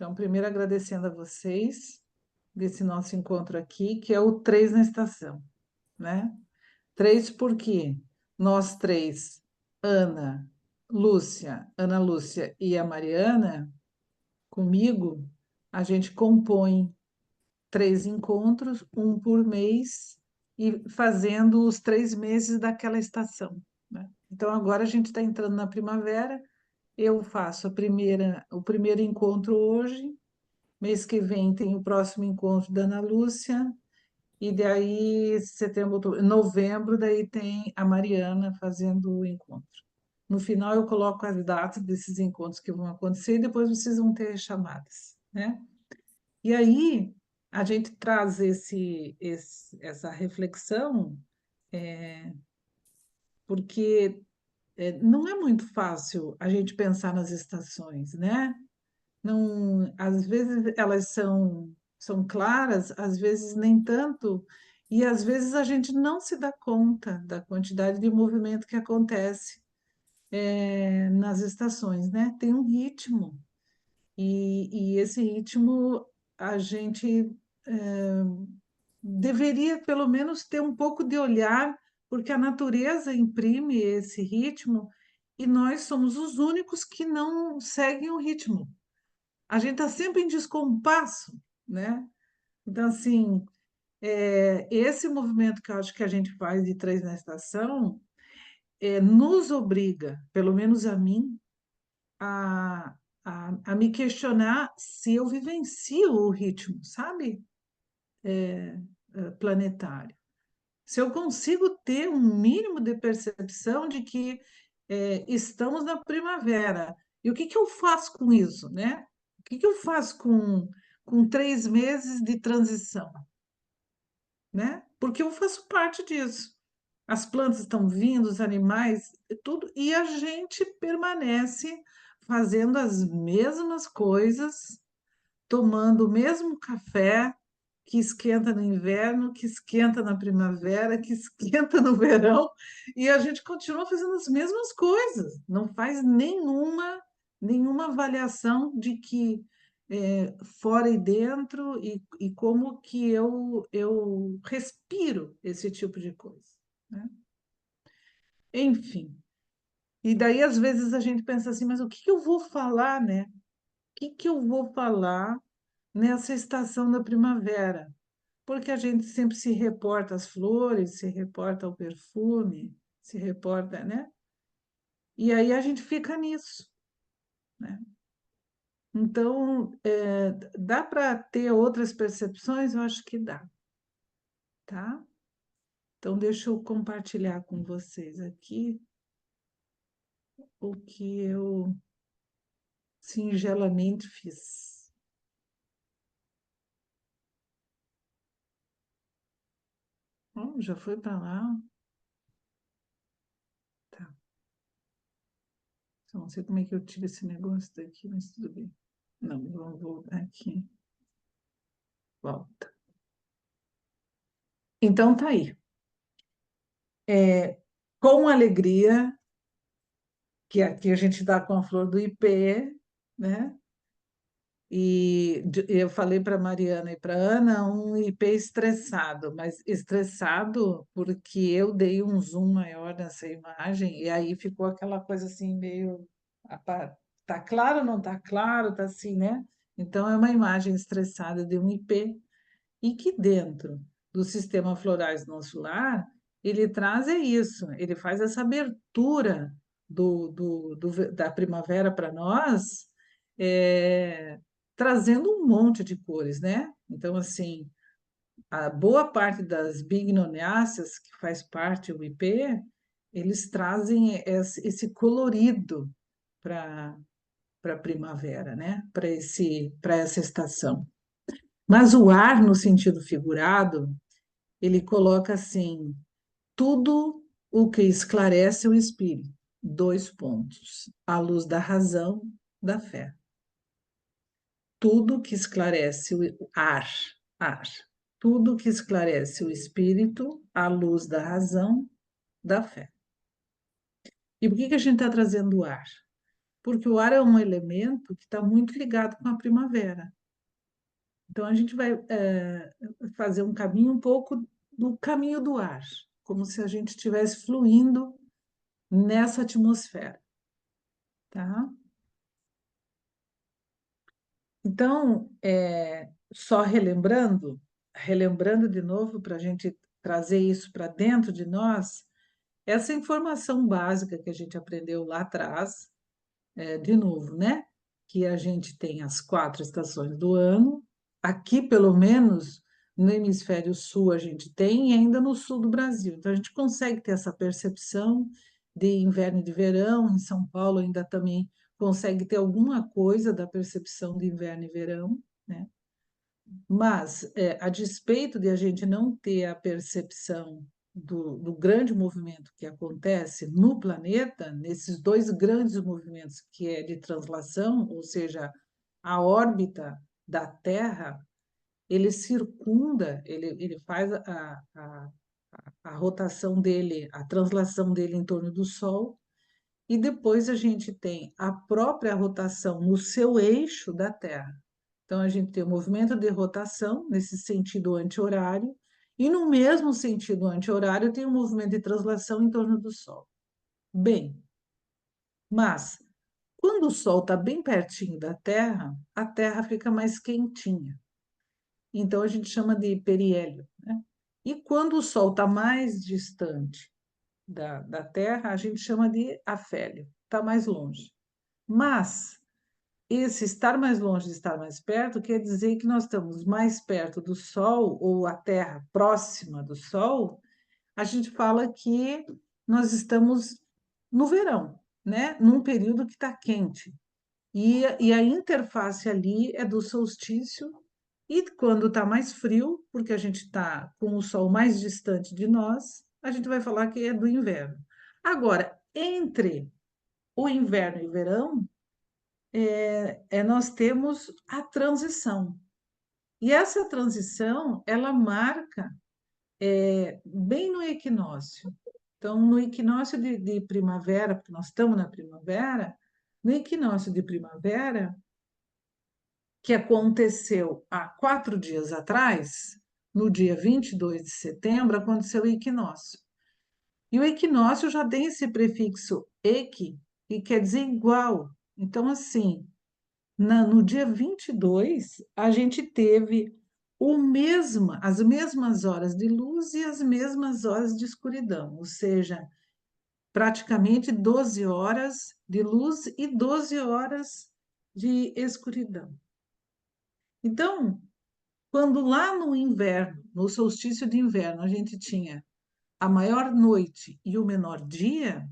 Então, primeiro agradecendo a vocês desse nosso encontro aqui, que é o Três na Estação, né? Três porque nós três, Ana Lúcia e a Mariana, comigo, a gente compõe três encontros, um por mês, e fazendo os 3 meses daquela estação, né? Então, agora a gente está entrando na primavera, eu faço o primeiro encontro hoje. Mês que vem tem o próximo encontro da Ana Lúcia, e daí setembro, outubro, novembro, daí tem a Mariana fazendo o encontro. No final eu coloco as datas desses encontros que vão acontecer e depois vocês vão ter chamadas, né? E aí a gente traz essa reflexão, porque não é muito fácil a gente pensar nas estações, né? Não, às vezes elas são claras, às vezes nem tanto, e às vezes a gente não se dá conta da quantidade de movimento que acontece nas estações, né? Tem um ritmo, e esse ritmo a gente é, deveria pelo menos ter um pouco de olhar, porque a natureza imprime esse ritmo e nós somos os únicos que não seguem o ritmo. A gente está sempre em descompasso, né? Então, assim, esse movimento que eu acho que a gente faz de três na estação nos obriga, pelo menos a mim, a, a me questionar se eu vivencio o ritmo, sabe? Planetário. Se eu consigo ter um mínimo de percepção de que estamos na primavera. E o que que eu faço com isso, né? O que que eu faço com 3 meses de transição, né? Porque eu faço parte disso. As plantas estão vindo, os animais, tudo, e a gente permanece fazendo as mesmas coisas, tomando o mesmo café que esquenta no inverno, que esquenta na primavera, que esquenta no verão, e a gente continua fazendo as mesmas coisas, não faz nenhuma avaliação de que fora e dentro e como que eu respiro esse tipo de coisa, né? Enfim, e daí às vezes a gente pensa assim, mas o que que eu vou falar, né? O que que eu vou falar nessa estação da primavera? Porque a gente sempre se reporta às flores, se reporta ao perfume, se reporta, né? E aí a gente fica nisso, né? Então, dá para ter outras percepções? Eu acho que dá, tá? Então, deixa eu compartilhar com vocês aqui o que eu singelamente fiz. Já foi para lá? Tá. Só não sei como é que eu tiro esse negócio daqui, mas tudo bem. Não, vamos voltar aqui. Volta. Então, tá aí. Com alegria, que aqui a gente dá com a flor do ipê, né? E eu falei para Mariana e para Ana um ipê estressado, mas estressado porque eu dei um zoom maior nessa imagem e aí ficou aquela coisa assim meio tá claro, não tá claro, tá assim, né? Então é uma imagem estressada de um ipê e que dentro do sistema florais do nosso lar, ele traz isso, ele faz essa abertura da primavera para nós, é, trazendo um monte de cores, né? Então, assim, a boa parte das bignoniáceas, que faz parte do IP, eles trazem esse colorido para a primavera, né? Para essa estação. Mas o ar, no sentido figurado, ele coloca assim: tudo o que esclarece o espírito. Dois pontos. A luz da razão, da fé. Tudo que esclarece o ar. Tudo que esclarece o espírito, a luz da razão, da fé. E por que que a gente está trazendo o ar? porque o ar é um elemento que está muito ligado com a primavera. Então, a gente vai fazer um caminho um pouco do caminho do ar, como se a gente estivesse fluindo nessa atmosfera, tá? Então, só relembrando de novo para a gente trazer isso para dentro de nós, essa informação básica que a gente aprendeu lá atrás, de novo, né? Que a gente tem as 4 estações do ano. Aqui, pelo menos, no hemisfério sul, a gente tem, e ainda no sul do Brasil. Então, a gente consegue ter essa percepção de inverno e de verão. Em São Paulo, ainda também consegue ter alguma coisa da percepção de inverno e verão, né? Mas, a despeito de a gente não ter a percepção do grande movimento que acontece no planeta, nesses dois grandes movimentos, que é de translação, ou seja, a órbita da Terra, ele circunda, ele faz a rotação dele, a translação dele em torno do Sol, e depois a gente tem a própria rotação no seu eixo da Terra. Então, a gente tem o movimento de rotação, nesse sentido anti-horário, e no mesmo sentido anti-horário tem o movimento de translação em torno do Sol. Bem, mas quando o Sol está bem pertinho da Terra, a Terra fica mais quentinha. Então, a gente chama de periélio, né? E quando o Sol está mais distante da Terra, a gente chama de afélio, está mais longe. Mas esse estar mais longe de estar mais perto quer dizer que nós estamos mais perto do Sol, ou a Terra próxima do Sol, a gente fala que nós estamos no verão, né? Num período que está quente. E a interface ali é do solstício, e quando está mais frio, porque a gente está com o Sol mais distante de nós, a gente vai falar que é do inverno. Agora, entre o inverno e o verão, nós temos a transição. E essa transição, ela marca bem no equinócio. Então, no equinócio de primavera, porque nós estamos na primavera, no equinócio de primavera, que aconteceu há 4 dias atrás, no dia 22 de setembro, aconteceu o equinócio. E o equinócio já tem esse prefixo equi, e quer dizer igual. Então, assim, no dia 22, a gente teve as mesmas horas de luz e as mesmas horas de escuridão, ou seja, praticamente 12 horas de luz e 12 horas de escuridão. Então, quando lá no inverno, no solstício de inverno, a gente tinha a maior noite e o menor dia,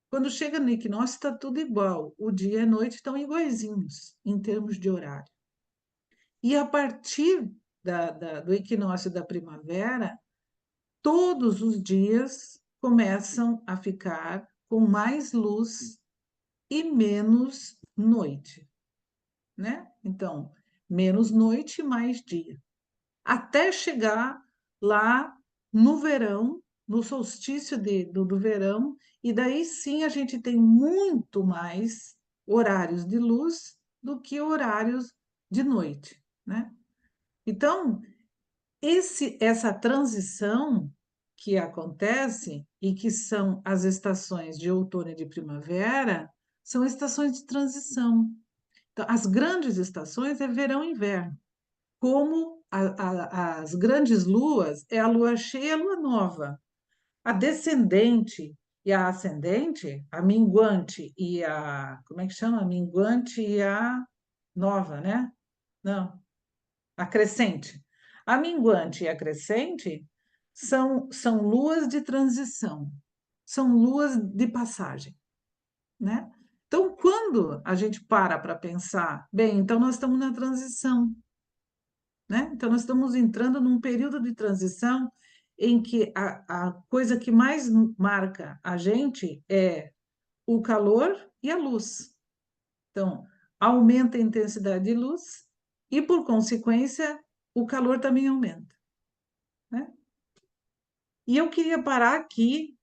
quando chega no equinócio está tudo igual, o dia e a noite estão iguaizinhos em termos de horário. E a partir do equinócio da primavera, todos os dias começam a ficar com mais luz e menos noite, né? Então, menos noite e mais dia. Até chegar lá no verão, no solstício do verão, e daí sim a gente tem muito mais horários de luz do que horários de noite, né? Então, essa transição que acontece e que são as estações de outono e de primavera, são estações de transição. Então, as grandes estações é verão e inverno. Como as grandes luas é a lua cheia e a lua nova. A descendente e a ascendente, a minguante e a, como é que chama? A minguante e a nova, né? Não, a crescente. A minguante e a crescente são luas de transição, são luas de passagem, né? Então, quando a gente para pensar, bem, então nós estamos na transição, né? Então, nós estamos entrando num período de transição em que a coisa que mais marca a gente é o calor e a luz. Então, aumenta a intensidade de luz e, por consequência, o calor também aumenta, né? E eu queria parar aqui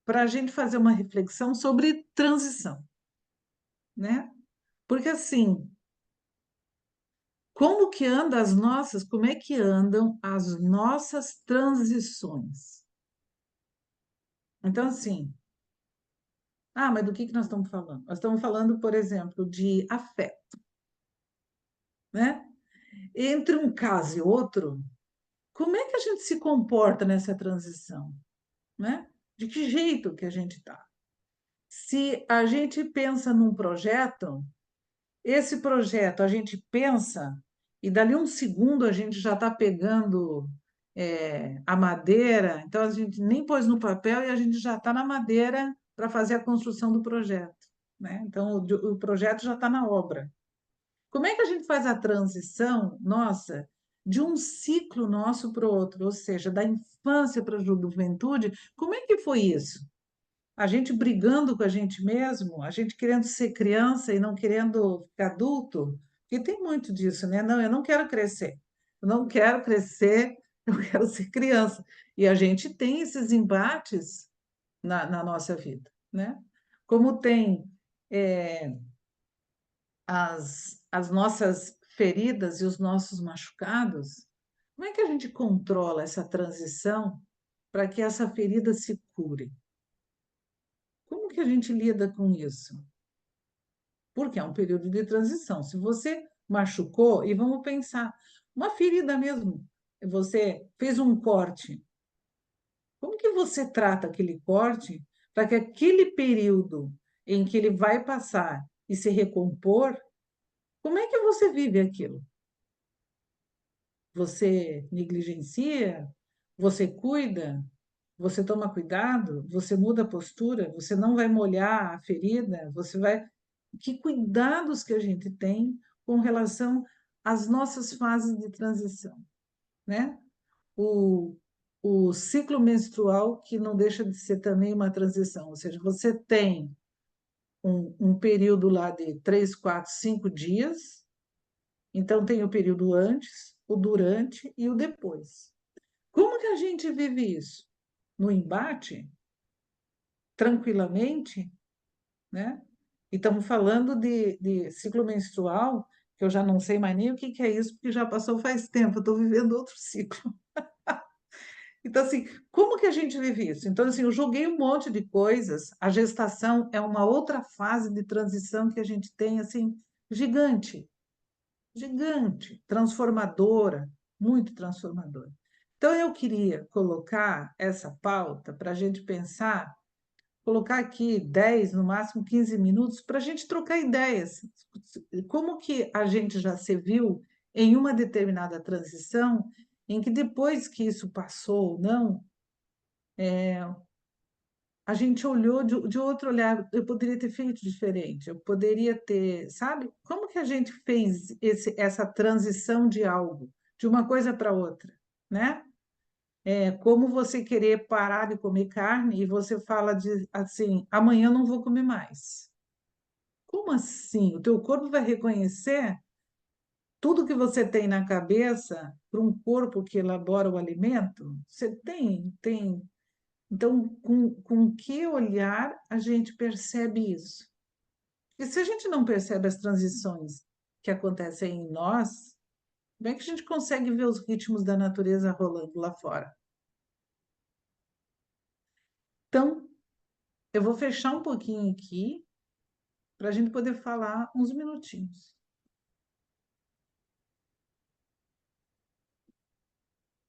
para a gente fazer uma reflexão sobre transição. né? Porque assim, como é que andam as nossas transições? Então, assim, mas do que nós estamos falando? Nós estamos falando, por exemplo, de afeto, né? Entre um caso e outro, como é que a gente se comporta nessa transição, né? De que jeito que a gente está? Se a gente pensa num projeto, esse projeto a gente pensa e dali um segundo a gente já está pegando a madeira, então a gente nem pôs no papel e a gente já está na madeira para fazer a construção do projeto, né? Então o projeto já está na obra. Como é que a gente faz a transição, nossa, de um ciclo nosso para o outro, ou seja, da infância para a juventude? Como é que foi isso? A gente brigando com a gente mesmo, a gente querendo ser criança e não querendo ficar adulto, e tem muito disso, né? Não, eu não quero crescer, eu não quero crescer, eu quero ser criança. E a gente tem esses embates na nossa vida, né? Como tem as nossas feridas e os nossos machucados, como é que a gente controla essa transição para que essa ferida se cure? Como que a gente lida com isso? Porque é um período de transição. Se você machucou, e vamos pensar, uma ferida mesmo, você fez um corte, como que você trata aquele corte para que aquele período em que ele vai passar e se recompor, como é que você vive aquilo? Você negligencia? Você cuida? Você toma cuidado? Você muda a postura? Você não vai molhar a ferida? Você vai. Que cuidados que a gente tem com relação às nossas fases de transição, né? O, o ciclo menstrual, que não deixa de ser também uma transição, ou seja, você tem um período lá de 3, 4, 5 dias, então tem o período antes, o durante e o depois. Como que a gente vive isso? No embate, tranquilamente, né? E estamos falando de ciclo menstrual, que eu já não sei mais nem o que que é isso, porque já passou faz tempo, eu estou vivendo outro ciclo. Então, assim, como que a gente vive isso? Então, assim, eu joguei um monte de coisas. A gestação é uma outra fase de transição que a gente tem, assim, gigante, gigante, transformadora, muito transformadora. Então, eu queria colocar essa pauta para a gente pensar, colocar aqui 10, no máximo 15 minutos, para a gente trocar ideias. Como que a gente já se viu em uma determinada transição, em que depois que isso passou ou não, a gente olhou de outro olhar, eu poderia ter feito diferente, eu poderia ter, sabe? Como que a gente fez essa transição de algo, de uma coisa para outra, né? É como você querer parar de comer carne e você fala de assim, amanhã eu não vou comer mais. Como assim? O teu corpo vai reconhecer tudo que você tem na cabeça para um corpo que elabora o alimento? Você tem. Então, com que olhar a gente percebe isso? E se a gente não percebe as transições que acontecem em nós, como é que a gente consegue ver os ritmos da natureza rolando lá fora? Então, eu vou fechar um pouquinho aqui para a gente poder falar uns minutinhos.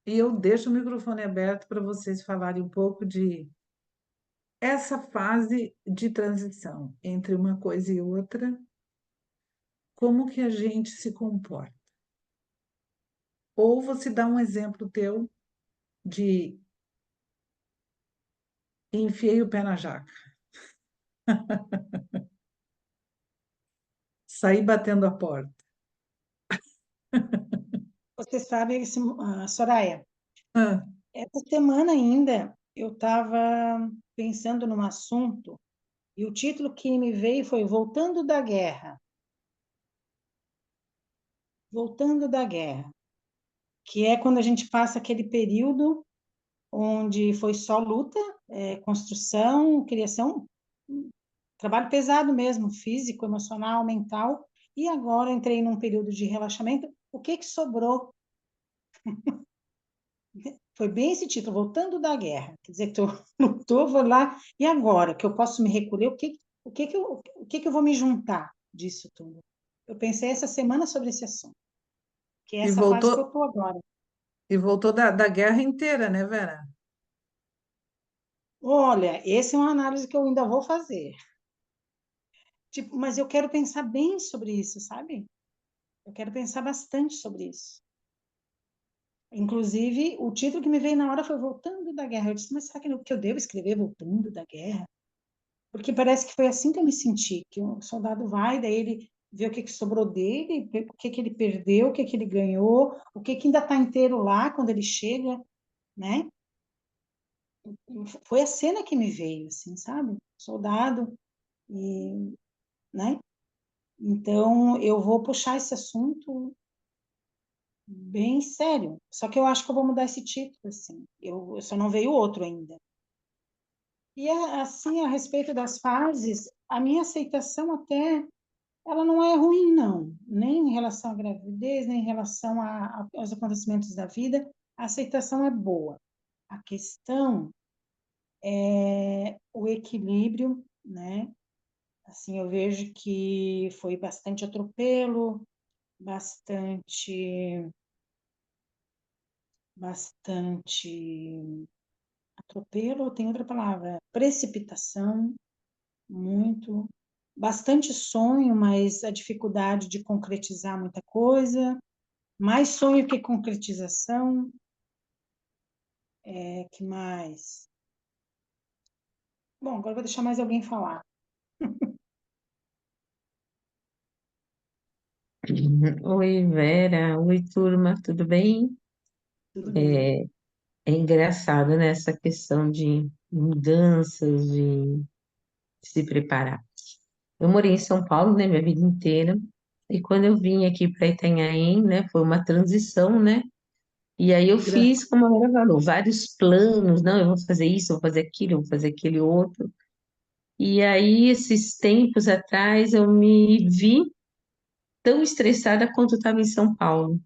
E eu deixo o microfone aberto para vocês falarem um pouco de essa fase de transição entre uma coisa e outra, como que a gente se comporta. Ou você dá um exemplo teu de enfiei o pé na jaca, saí batendo a porta. Você sabe, Soraya, Ah, essa semana ainda eu estava pensando num assunto e o título que me veio foi Voltando da Guerra. Voltando da Guerra, que é quando a gente passa aquele período onde foi só luta, construção, criação, trabalho pesado mesmo, físico, emocional, mental, e agora entrei num período de relaxamento. O que que sobrou? Foi bem esse título, Voltando da Guerra. Quer dizer, que eu lutou, vou lá, e agora que eu posso me recolher, o que que eu vou me juntar disso tudo? Eu pensei essa semana sobre esse assunto, que é E essa fase voltou, que eu estou agora. e voltou da guerra inteira, né, Vera? Olha, essa é uma análise que eu ainda vou fazer. Tipo, mas eu quero pensar bem sobre isso, sabe? Eu quero pensar bastante sobre isso. Inclusive, o título que me veio na hora foi Voltando da Guerra. Eu disse, mas será que eu devo escrever Voltando da Guerra? Porque parece que foi assim que eu me senti, que o soldado vai, daí ele vê o que que sobrou dele, o que que ele perdeu, o que que ele ganhou, o que que ainda está inteiro lá quando ele chega, né? Foi a cena que me veio, assim, sabe? Soldado, e, né? Então, eu vou puxar esse assunto bem sério. Só que eu acho que eu vou mudar esse título, assim. Eu só não veio outro ainda. E assim, a respeito das fases, a minha aceitação até, ela não é ruim, não. Nem em relação à gravidez, nem em relação aos acontecimentos da vida. A aceitação é boa. A questão é o equilíbrio, né? Assim, eu vejo que foi bastante atropelo, bastante atropelo, tem outra palavra, precipitação, muito, bastante sonho, mas a dificuldade de concretizar muita coisa, mais sonho que concretização, que mais? Bom, agora eu vou deixar mais alguém falar. Oi, Vera. Oi, turma, tudo bem? Tudo bem? É engraçado, né, essa questão de mudanças, de se preparar. Eu morei em São Paulo, né, minha vida inteira, e quando eu vim aqui para Itanhaém, né, foi uma transição, né, e aí eu Gra- fiz, como a Vera falou, vários planos, não, eu vou fazer isso, eu vou fazer aquilo, eu vou fazer aquele outro, e aí, esses tempos atrás, eu me vi tão estressada quanto eu estava em São Paulo.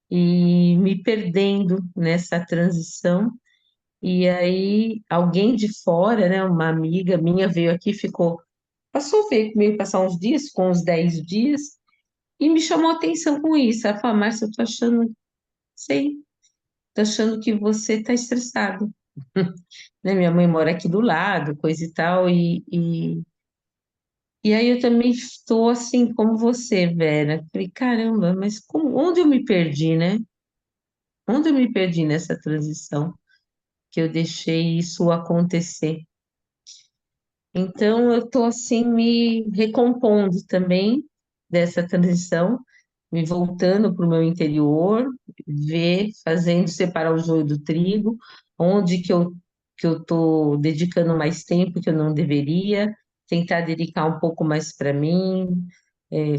E me perdendo nessa transição. E aí, alguém de fora, né, uma amiga minha veio aqui, ficou, passou, veio comigo passar uns dias, com uns 10 dias, e me chamou a atenção com isso. Ela falou, Márcia, eu tô achando, sei, tô achando que você tá estressado. Né, minha mãe mora aqui do lado, coisa e tal, e aí eu também estou assim como você, Vera. Falei, caramba, mas onde eu me perdi, né? Onde eu me perdi nessa transição? Que eu deixei isso acontecer. Então, eu estou assim me recompondo também dessa transição, me voltando para o meu interior, ver, fazendo separar o joio do trigo, onde que eu estou dedicando mais tempo que eu não deveria, tentar dedicar um pouco mais para mim,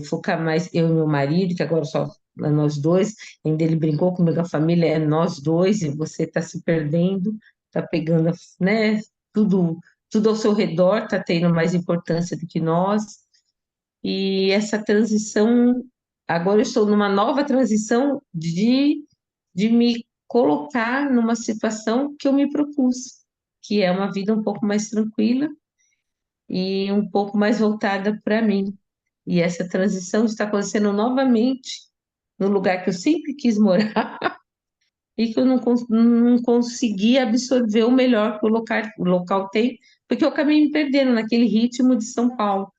focar mais eu e meu marido, que agora só é nós dois, ainda ele brincou comigo, a família é nós dois, e você está se perdendo, está pegando, né, tudo ao seu redor está tendo mais importância do que nós. E essa transição, agora eu estou numa nova transição de me colocar numa situação que eu me propus, que é uma vida um pouco mais tranquila e um pouco mais voltada para mim. E essa transição está acontecendo novamente no lugar que eu sempre quis morar e que eu não consegui absorver o melhor que o local tem, porque eu acabei me perdendo naquele ritmo de São Paulo.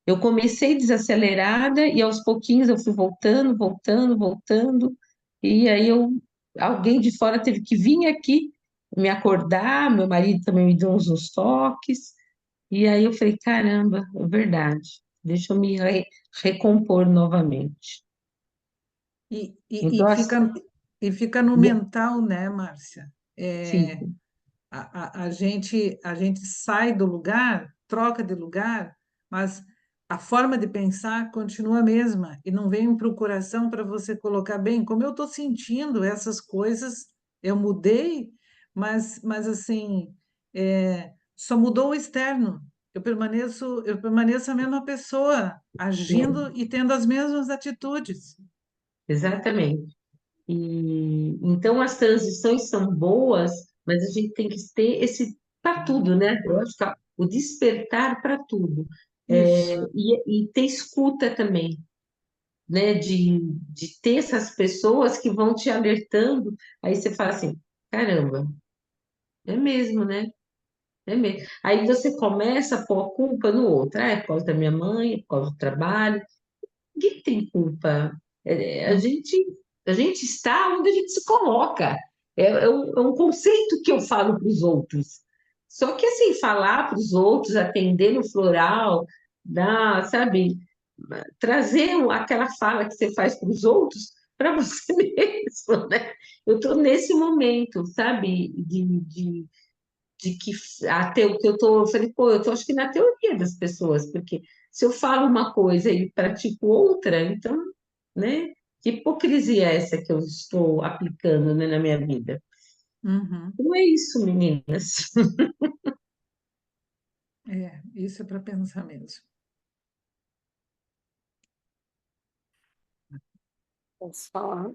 Eu comecei desacelerada e aos pouquinhos eu fui voltando, voltando, voltando, e aí alguém de fora teve que vir aqui me acordar, meu marido também me deu uns toques, e aí eu falei, caramba, é verdade, deixa eu me recompor novamente. E, e, Então, e fica, e fica no mental, né, Márcia? fica, A gente sai do lugar, troca de lugar, mas a forma de pensar continua a mesma e não vem para o coração para você colocar bem. Como eu estou sentindo essas coisas, eu mudei, mas assim, só mudou o externo. Eu permaneço a mesma pessoa, agindo e tendo as mesmas atitudes. Exatamente. E então as transições são boas, mas a gente tem que ter esse para tudo, né? Eu acho que o despertar para tudo. Isso. E ter escuta também, né? De ter essas pessoas que vão te alertando. Aí você fala assim, caramba, é mesmo, né? É mesmo. Aí você começa a pôr a culpa no outro. Ah, é por causa da minha mãe, é por causa do trabalho. Ninguém tem culpa. A gente está onde a gente se coloca. É um conceito que eu falo para os outros. Só que assim, falar para os outros, atender no floral, dar, sabe, trazer aquela fala que você faz para os outros para você mesmo, né? Eu estou nesse momento, sabe, de que até o que eu falei, pô, eu tô acho que na teoria das pessoas, porque se eu falo uma coisa e pratico outra, então, né? Que hipocrisia é essa que eu estou aplicando, né, na minha vida? Uhum. Então é isso, meninas. Isso é para pensar mesmo. Posso falar?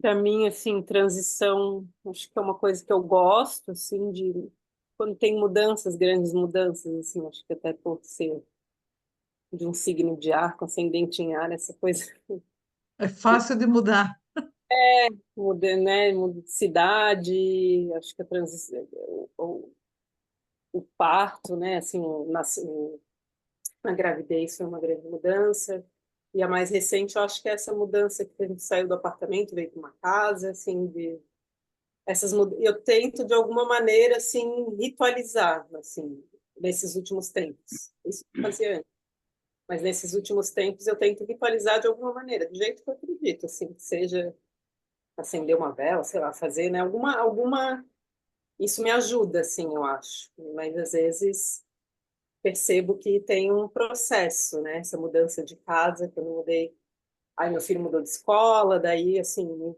Para mim, assim, transição, acho que é uma coisa que eu gosto, assim, de quando tem mudanças, grandes mudanças, assim, acho que até por ser de um signo de ar, com ascendente em ar, essa coisa É fácil de mudar. muda, né? Muda de cidade, acho que a transição, o parto, né? Assim, a gravidez foi uma grande mudança. E a mais recente, eu acho que é essa mudança que a gente saiu do apartamento, veio para uma casa, assim, eu tento de alguma maneira assim ritualizar, assim, nesses últimos tempos. Isso eu fazia antes, mas nesses últimos tempos eu tento ritualizar de alguma maneira, do jeito que eu acredito, assim, que seja acender uma vela, sei lá, fazer, né, alguma isso me ajuda, assim, eu acho. Mas às vezes percebo que tem um processo, né? Essa mudança de casa, que eu não mudei. Aí meu filho mudou de escola, daí, assim,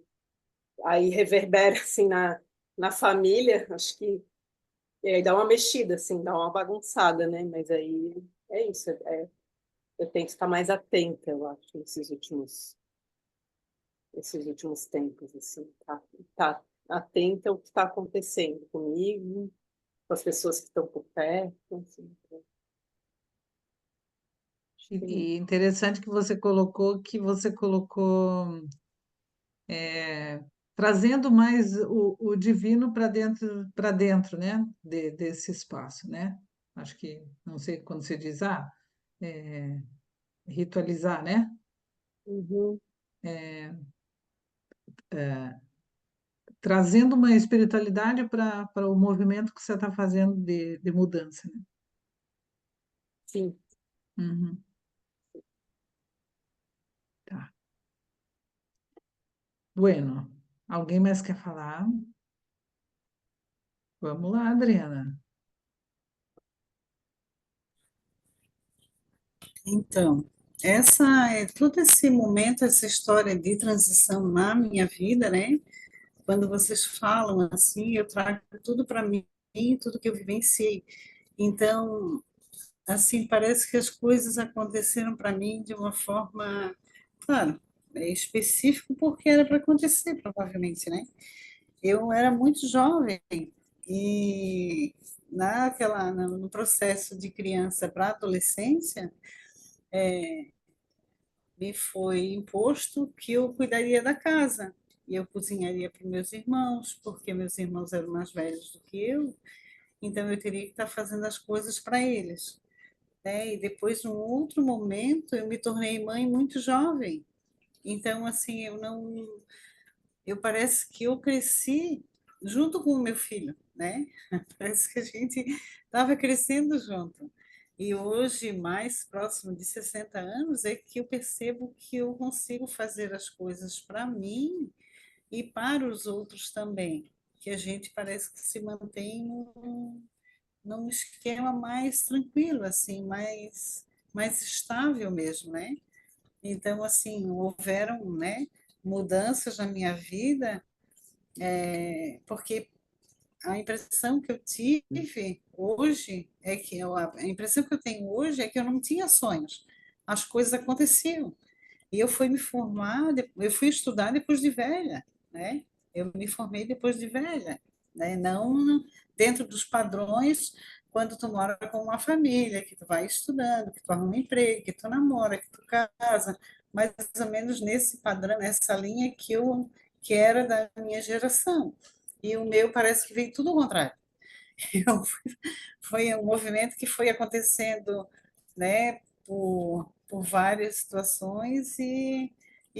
aí reverbera, assim, na família. Acho que e aí dá uma mexida, assim, dá uma bagunçada, né? Mas aí é isso. Eu tento estar mais atenta, eu acho, nesses últimos tempos, assim, tá atenta ao que está acontecendo comigo, com as pessoas que estão por perto, assim. Acho que E interessante que você colocou trazendo mais o divino para dentro, né? Desse espaço, né? Acho que, não sei quando você diz, é, ritualizar, né? uhum, Trazendo uma espiritualidade para o movimento que você está fazendo de mudança, né? sim. Uhum, tá. Bueno, alguém mais quer falar? Vamos lá, Adriana. Então, todo esse momento, essa história de transição na minha vida, né? Quando vocês falam assim, eu trago tudo para mim, tudo que eu vivenciei. Então, assim, parece que as coisas aconteceram para mim de uma forma, claro, específica, porque era para acontecer, provavelmente, né? Eu era muito jovem e no processo de criança para adolescência, me foi imposto que eu cuidaria da casa. E eu cozinharia para meus irmãos, porque meus irmãos eram mais velhos do que eu, então eu teria que estar fazendo as coisas para eles. Né? E depois, num outro momento, eu me tornei mãe muito jovem. Então, assim, eu parece que eu cresci junto com o meu filho, né? Parece que a gente estava crescendo junto. E hoje, mais próximo de 60 anos, é que eu percebo que eu consigo fazer as coisas para mim e para os outros também. Que a gente parece que se mantém num esquema mais tranquilo, assim, mais estável mesmo, né? Então, assim, houveram, né, mudanças na minha vida, porque a impressão que eu tive hoje é que a impressão que eu tenho hoje é que eu não tinha sonhos. As coisas aconteciam. E eu fui me formar, eu fui estudar depois de velha, né? Eu me formei depois de velha, né? Não dentro dos padrões quando tu mora com uma família, que tu vai estudando, que tu arruma um emprego, que tu namora, que tu casa, mais ou menos nesse padrão, nessa linha que era da minha geração. E o meu parece que veio tudo ao contrário. Eu, foi um movimento que foi acontecendo, né, por várias situações e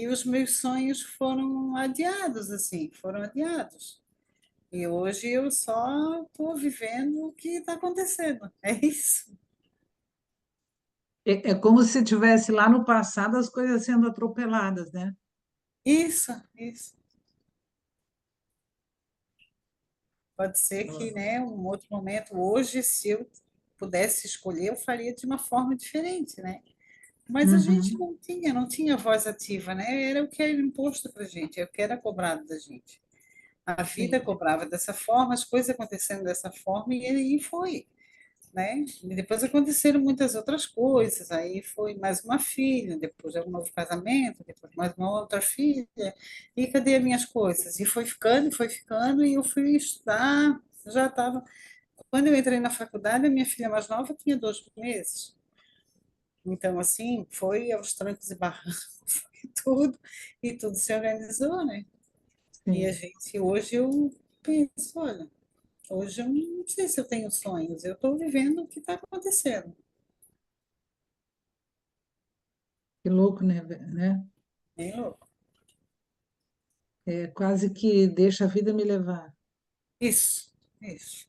os meus sonhos foram adiados, assim, foram adiados. E hoje eu só estou vivendo o que está acontecendo. É isso. É como se tivesse lá no passado as coisas sendo atropeladas, né? Isso, isso. Pode ser que, né, um outro momento, hoje, se eu pudesse escolher, eu faria de uma forma diferente, né? Mas a gente Uhum, não tinha voz ativa, né? Era o que era imposto para a gente, é o que era cobrado da gente. A vida sim. cobrava dessa forma, as coisas acontecendo dessa forma, e aí foi, né? E depois aconteceram muitas outras coisas, aí foi mais uma filha, depois um novo casamento, depois mais uma outra filha, e cadê as minhas coisas? E foi ficando, e eu fui estudar, já estava... Quando eu entrei na faculdade, a minha filha mais nova tinha 2 meses. Então, assim, foi aos trancos e barrancos, foi tudo, e tudo se organizou, né? E a Sim, gente, hoje eu penso, olha, hoje eu não sei se eu tenho sonhos, eu estou vivendo o que está acontecendo. que louco, né? Bem louco. É quase que deixa a vida me levar. Isso, isso.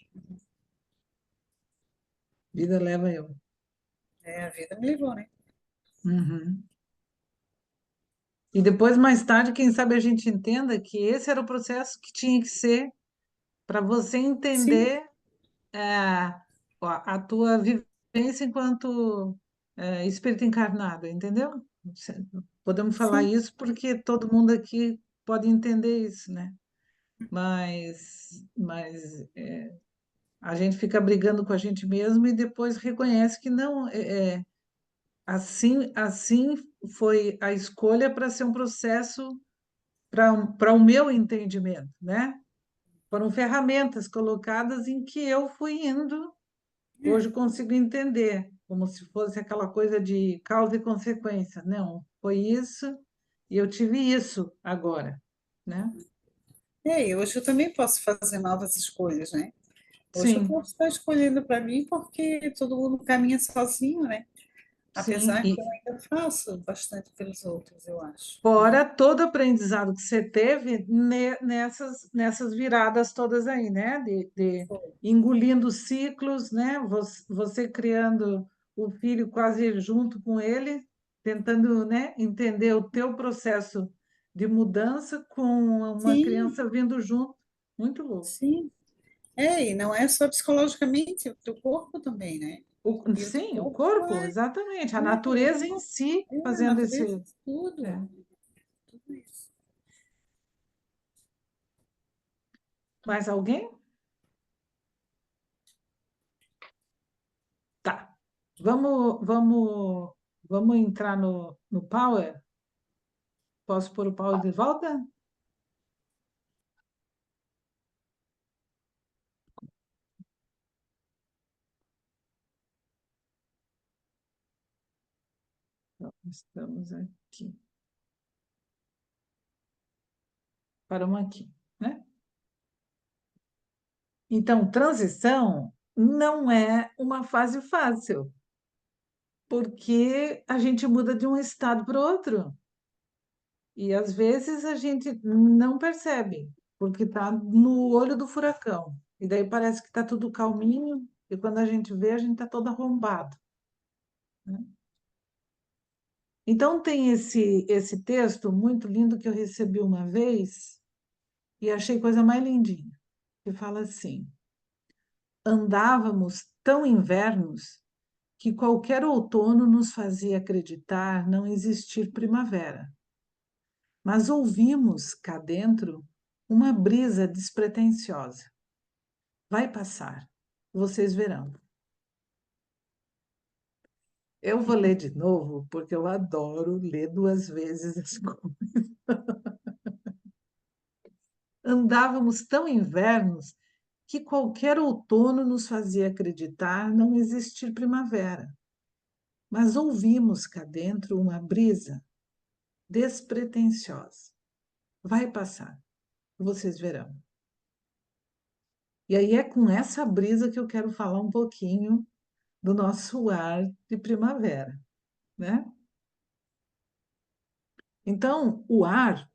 Vida leva eu. É, a vida me levou, né? Uhum. E depois, mais tarde, quem sabe a gente entenda que esse era o processo que tinha que ser para você Sim, entender a tua vivência enquanto espírito encarnado, entendeu? Podemos falar sim. isso porque todo mundo aqui pode entender isso, né? Mas a gente fica brigando com a gente mesmo e depois reconhece que não, assim foi a escolha para ser um processo para o meu entendimento, né? Foram ferramentas colocadas em que eu fui indo. Hoje eu consigo entender, como se fosse aquela coisa de causa e consequência. Não, foi isso e eu tive isso agora, né? É, e hoje eu também posso fazer novas escolhas, né? Hoje eu Sim, posso estar escolhendo para mim porque todo mundo caminha sozinho, né? sim. Apesar que eu E ainda faço bastante pelos outros, eu acho, né? fora todo o aprendizado que você teve nessas viradas todas aí, né? De Foi. engolindo ciclos, né? Você criando o filho quase junto com ele, tentando, né, entender o teu processo de mudança com uma Sim, criança vindo junto. Muito louco. sim. É, e não é só psicologicamente, o teu corpo também, né? E o teu Sim, o corpo corpo, vai, exatamente. A o natureza em corpo, si a fazendo esse. natureza, tudo, É. tudo isso. Mais alguém? Tá. Vamos entrar no Power? Posso pôr o Power de volta? Então, estamos aqui. Paramos aqui, né? Então, transição não é uma fase fácil, porque a gente muda de um estado para o outro. E às vezes a gente não percebe, porque está no olho do furacão. E daí parece que está tudo calminho, e quando a gente vê, a gente está todo arrombado, né? Então tem esse texto muito lindo que eu recebi uma vez e achei coisa mais lindinha, que fala assim: andávamos tão invernos que qualquer outono nos fazia acreditar não existir primavera. Mas ouvimos cá dentro uma brisa despretensiosa. vai passar, vocês verão. Eu vou ler de novo, porque eu adoro ler 2 vezes as coisas. Andávamos tão invernos que qualquer outono nos fazia acreditar não existir primavera. Mas ouvimos cá dentro uma brisa despretensiosa. Vai passar, vocês verão. E aí é com essa brisa que eu quero falar um pouquinho do nosso ar de primavera, né? Então, o ar,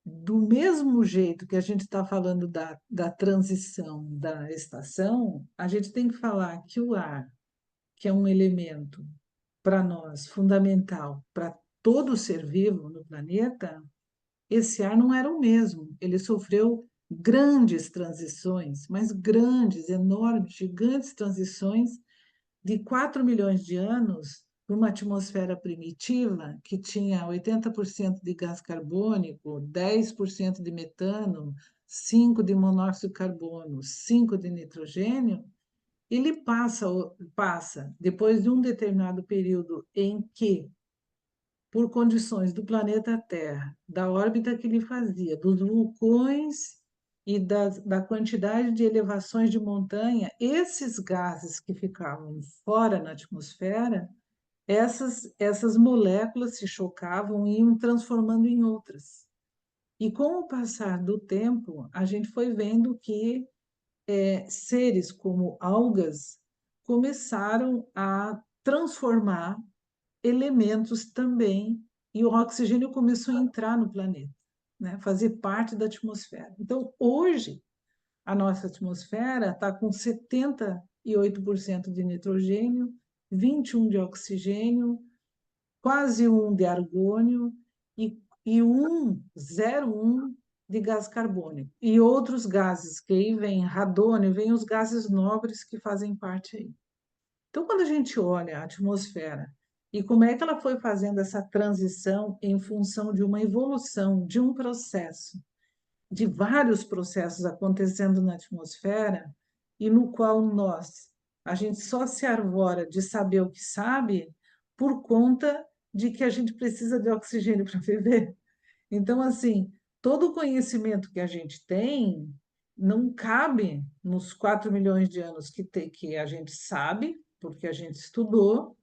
do mesmo jeito que a gente está falando da transição da estação, a gente tem que falar que o ar, que é um elemento para nós fundamental para todo ser vivo no planeta, esse ar não era o mesmo. Ele sofreu grandes transições, mas grandes, enormes, gigantes transições de 4 milhões de anos para uma atmosfera primitiva que tinha 80% de gás carbônico, 10% de metano, 5% de monóxido de carbono, 5% de nitrogênio. Ele passa depois de um determinado período em que, por condições do planeta Terra, da órbita que ele fazia, dos vulcões e da quantidade de elevações de montanha, esses gases que ficavam fora na atmosfera, essas moléculas se chocavam e iam transformando em outras. E com o passar do tempo, a gente foi vendo que seres como algas começaram a transformar elementos também, e o oxigênio começou a entrar no planeta, né? Fazer parte da atmosfera. Então, hoje, a nossa atmosfera está com 78% de nitrogênio, 21% de oxigênio, quase 1% de argônio e 0,1% de gás carbônico. E outros gases, que aí vem radônio, vem os gases nobres que fazem parte aí. Então, quando a gente olha a atmosfera e como é que ela foi fazendo essa transição em função de uma evolução, de um processo, de vários processos acontecendo na atmosfera, e no qual a gente só se arvora de saber o que sabe por conta de que a gente precisa de oxigênio para viver. Então, assim, todo o conhecimento que a gente tem não cabe nos 4 milhões de anos que a gente sabe, porque a gente estudou,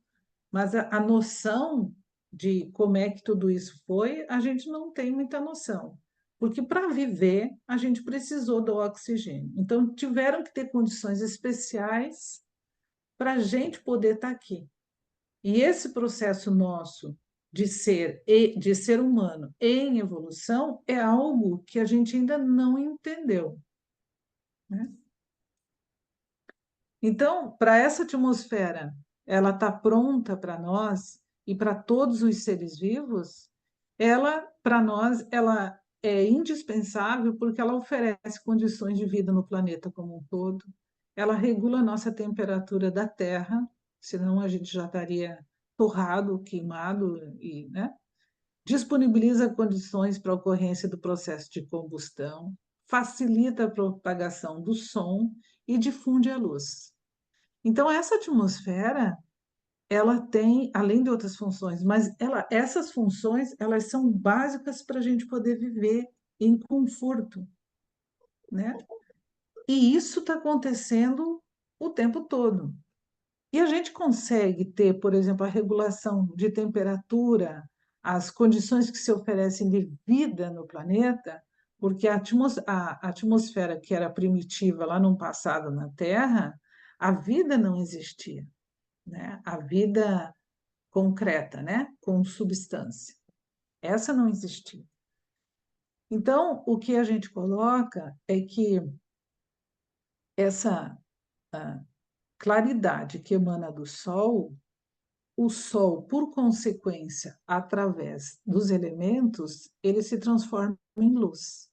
mas a noção de como é que tudo isso foi, a gente não tem muita noção. Porque para viver, a gente precisou do oxigênio. Então, tiveram que ter condições especiais para a gente poder estar aqui. E esse processo nosso de ser humano em evolução é algo que a gente ainda não entendeu, né? Então, para essa atmosfera, ela está pronta para nós e para todos os seres vivos, para nós, ela é indispensável porque ela oferece condições de vida no planeta como um todo. Ela regula a nossa temperatura da Terra, senão a gente já estaria torrado, queimado, e, né? Disponibiliza condições para a ocorrência do processo de combustão, facilita a propagação do som e difunde a luz. Então, essa atmosfera, ela tem, além de outras funções, mas essas funções, elas são básicas para a gente poder viver em conforto, né? E isso está acontecendo o tempo todo. E a gente consegue ter, por exemplo, a regulação de temperatura, as condições que se oferecem de vida no planeta, porque a atmosfera que era primitiva lá no passado na Terra, a vida não existia, né? A vida concreta, né? Com substância. Essa não existia. Então, o que a gente coloca é que essa claridade que emana do Sol, o Sol, por consequência, através dos elementos, ele se transforma em luz.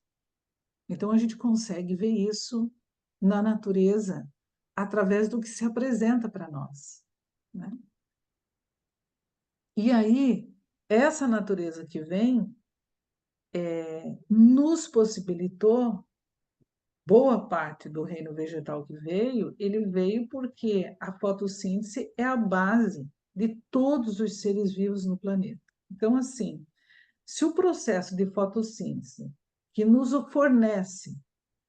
Então, a gente consegue ver isso na natureza através do que se apresenta para nós, né? E aí, essa natureza que vem nos possibilitou boa parte do reino vegetal que veio, ele veio porque a fotossíntese é a base de todos os seres vivos no planeta. Então, assim, se o processo de fotossíntese que nos fornece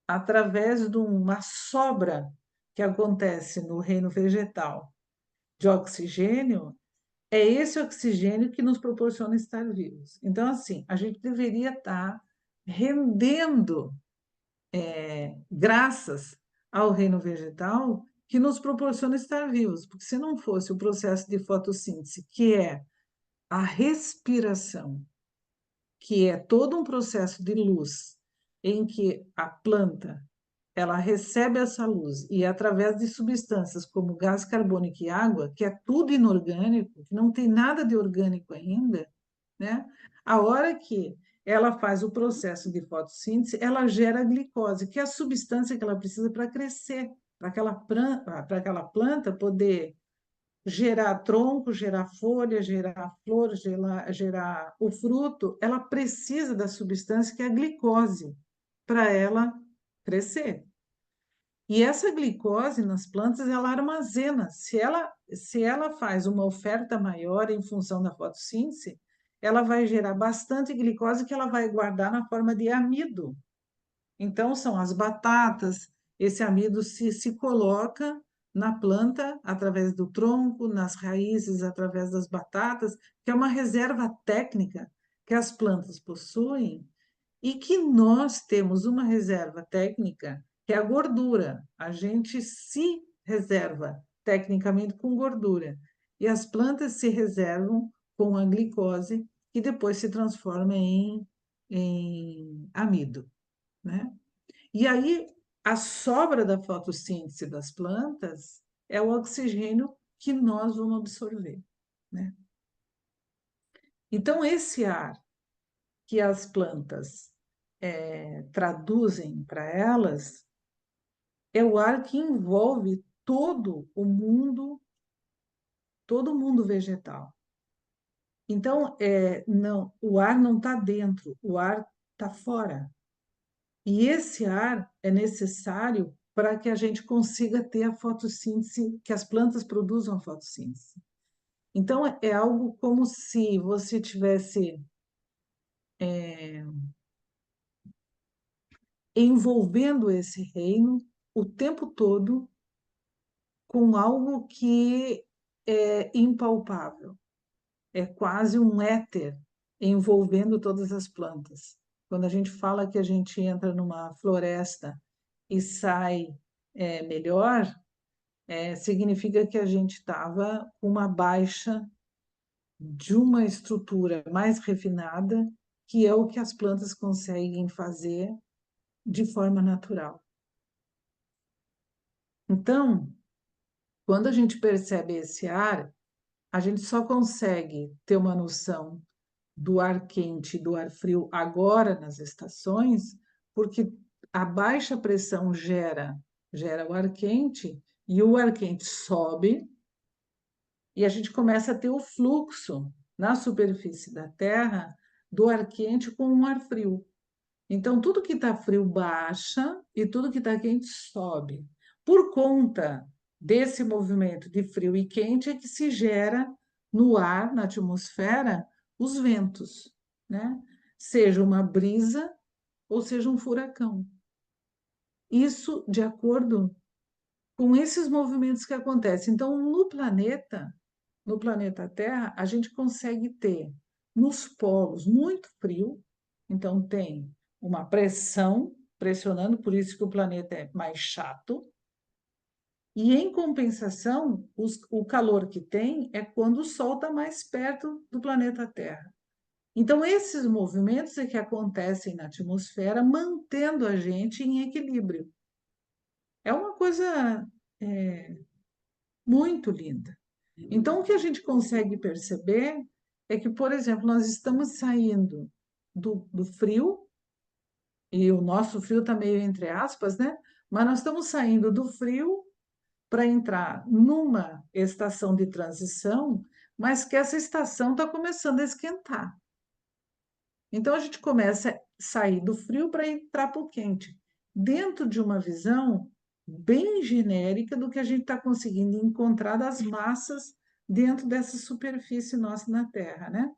através de uma sobra que acontece no reino vegetal de oxigênio, é esse oxigênio que nos proporciona estar vivos. Então, assim, a gente deveria estar rendendo graças ao reino vegetal que nos proporciona estar vivos, porque se não fosse o processo de fotossíntese, que é a respiração, que é todo um processo de luz em que a planta ela recebe essa luz e através de substâncias como gás carbônico e água, que é tudo inorgânico, que não tem nada de orgânico ainda, né? A hora que ela faz o processo de fotossíntese, ela gera a glicose, que é a substância que ela precisa para crescer, para aquela planta poder gerar tronco, gerar folha, gerar flor, gerar o fruto, ela precisa da substância que é a glicose para ela crescer. E essa glicose nas plantas, ela armazena. Se ela faz uma oferta maior em função da fotossíntese, ela vai gerar bastante glicose que ela vai guardar na forma de amido. Então, são as batatas, esse amido se coloca na planta através do tronco, nas raízes através das batatas, que é uma reserva técnica que as plantas possuem e que nós temos uma reserva técnica, que é a gordura. A gente se reserva tecnicamente com gordura. E as plantas se reservam com a glicose, que depois se transforma em amido, né? E aí, a sobra da fotossíntese das plantas é o oxigênio que nós vamos absorver, né? Então, esse ar que as plantas traduzem para elas é o ar que envolve todo o mundo vegetal. Então, não, o ar não está dentro, o ar está fora. E esse ar é necessário para que a gente consiga ter a fotossíntese, que as plantas produzam a fotossíntese. Então, é algo como se você tivesse envolvendo esse reino o tempo todo com algo que é impalpável, é quase um éter envolvendo todas as plantas. Quando a gente fala que a gente entra numa floresta e sai melhor, significa que a gente estava com uma baixa de uma estrutura mais refinada, que é o que as plantas conseguem fazer de forma natural. Então, quando a gente percebe esse ar, a gente só consegue ter uma noção do ar quente e do ar frio agora nas estações, porque a baixa pressão gera o ar quente e o ar quente sobe e a gente começa a ter o fluxo na superfície da Terra do ar quente com o ar frio. Então, tudo que está frio baixa e tudo que está quente sobe. Por conta desse movimento de frio e quente é que se gera no ar, na atmosfera, os ventos, né? Seja uma brisa ou seja um furacão. Isso de acordo com esses movimentos que acontecem. Então, no planeta Terra, a gente consegue ter nos polos muito frio, então tem uma pressão pressionando, por isso que o planeta é mais chato. E, em compensação, o calor que tem é quando o Sol está mais perto do planeta Terra. Então, esses movimentos é que acontecem na atmosfera, mantendo a gente em equilíbrio. É uma coisa muito linda. Então, o que a gente consegue perceber é que, por exemplo, nós estamos saindo do frio, e o nosso frio está meio entre aspas, né? Mas nós estamos saindo do frio para entrar numa estação de transição, mas que essa estação está começando a esquentar. Então, a gente começa a sair do frio para entrar para o quente. dentro de uma visão bem genérica do que a gente está conseguindo encontrar das massas dentro dessa superfície nossa na Terra, né?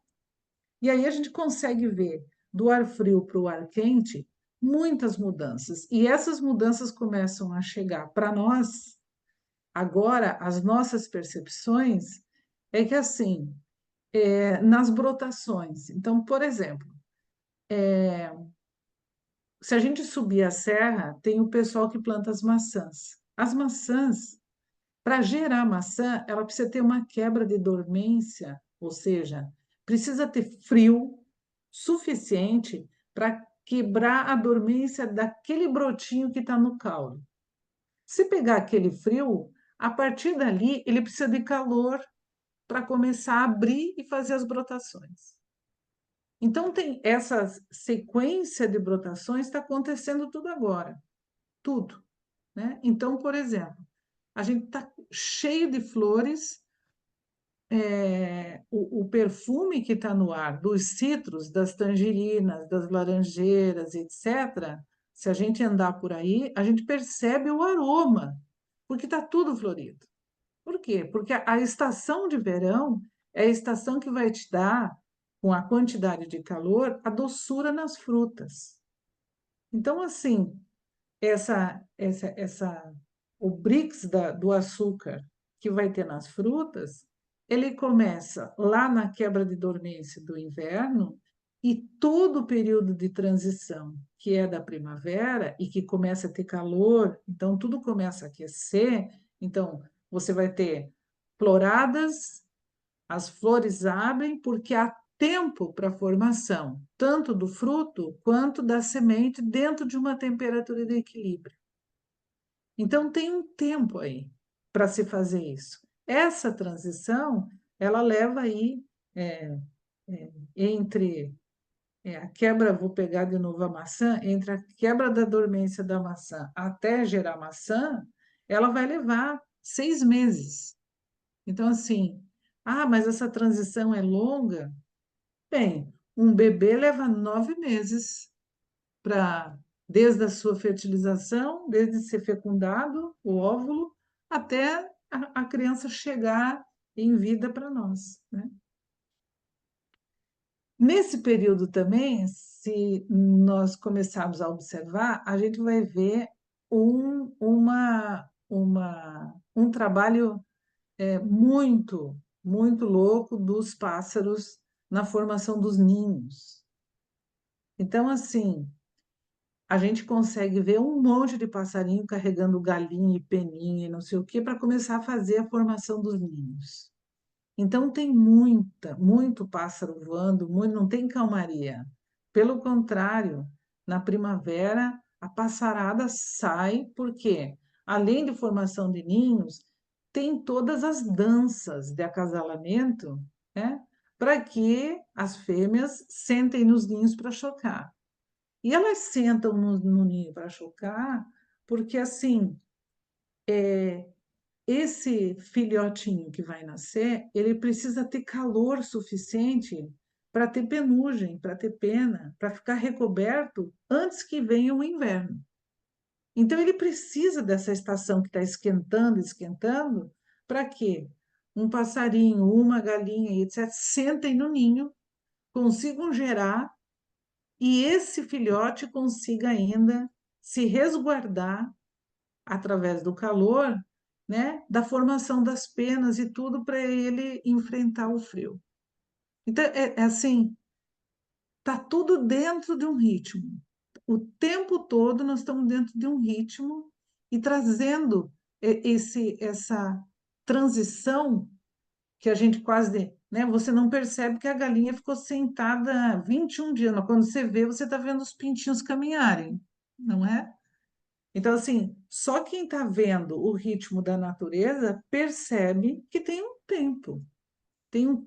E aí a gente consegue ver do ar frio para o ar quente muitas mudanças. E essas mudanças começam a chegar para nós. Agora, as nossas percepções é que, assim, nas brotações. Então, por exemplo, se a gente subir a serra, tem o pessoal que planta as maçãs. As maçãs, para gerar maçã, ela precisa ter uma quebra de dormência, ou seja, precisa ter frio suficiente para quebrar a dormência daquele brotinho que está no caule. Se pegar aquele frio, a partir dali ele precisa de calor para começar a abrir e fazer as brotações. Então tem essa sequência de brotações está acontecendo tudo agora, tudo, né? Então, por exemplo, a gente está cheio de flores, o perfume que está no ar dos citros, das tangerinas, das laranjeiras, etc. Se a gente andar por aí, a gente percebe o aroma, porque está tudo florido. Por quê? Porque a estação de verão é a estação que vai te dar, com a quantidade de calor, a doçura nas frutas. Então, assim, o Brix do açúcar que vai ter nas frutas, ele começa lá na quebra de dormência do inverno e todo o período de transição, que é da primavera e que começa a ter calor, então tudo começa a aquecer, então você vai ter floradas, as flores abrem porque há tempo para a formação, tanto do fruto quanto da semente, dentro de uma temperatura de equilíbrio. Então, tem um tempo aí para se fazer isso. Essa transição, ela leva aí entre a quebra, vou pegar de novo a maçã, entre a quebra da dormência da maçã até gerar maçã, ela vai levar 6 meses. Então, assim, mas essa transição é longa? Bem, um bebê leva 9 meses para, desde a sua fertilização, desde ser fecundado, o óvulo, até a criança chegar em vida para nós, né? Nesse período também, se nós começarmos a observar, a gente vai ver um trabalho muito louco dos pássaros na formação dos ninhos. Então, assim, a gente consegue ver um monte de passarinho carregando galinha e peninha e não sei o quê, para começar a fazer a formação dos ninhos. Então, tem muito pássaro voando, não tem calmaria. Pelo contrário, na primavera, a passarada sai, porque, além de formação de ninhos, tem todas as danças de acasalamento, né, para que as fêmeas sentem nos ninhos para chocar. E elas sentam no ninho para chocar, porque assim, esse filhotinho que vai nascer, ele precisa ter calor suficiente para ter penugem, para ter pena, para ficar recoberto antes que venha o inverno. Então, ele precisa dessa estação que está esquentando, esquentando, para que um passarinho, uma galinha, etc., sentem no ninho, consigam gerar e esse filhote consiga ainda se resguardar através do calor, né, da formação das penas e tudo para ele enfrentar o frio. Então, é assim, tá tudo dentro de um ritmo. O tempo todo nós estamos dentro de um ritmo e trazendo essa transição que a gente quase, né, você não percebe que a galinha ficou sentada 21 dias, mas quando você vê, você está vendo os pintinhos caminharem, não é? Então, assim, só quem está vendo o ritmo da natureza percebe que tem um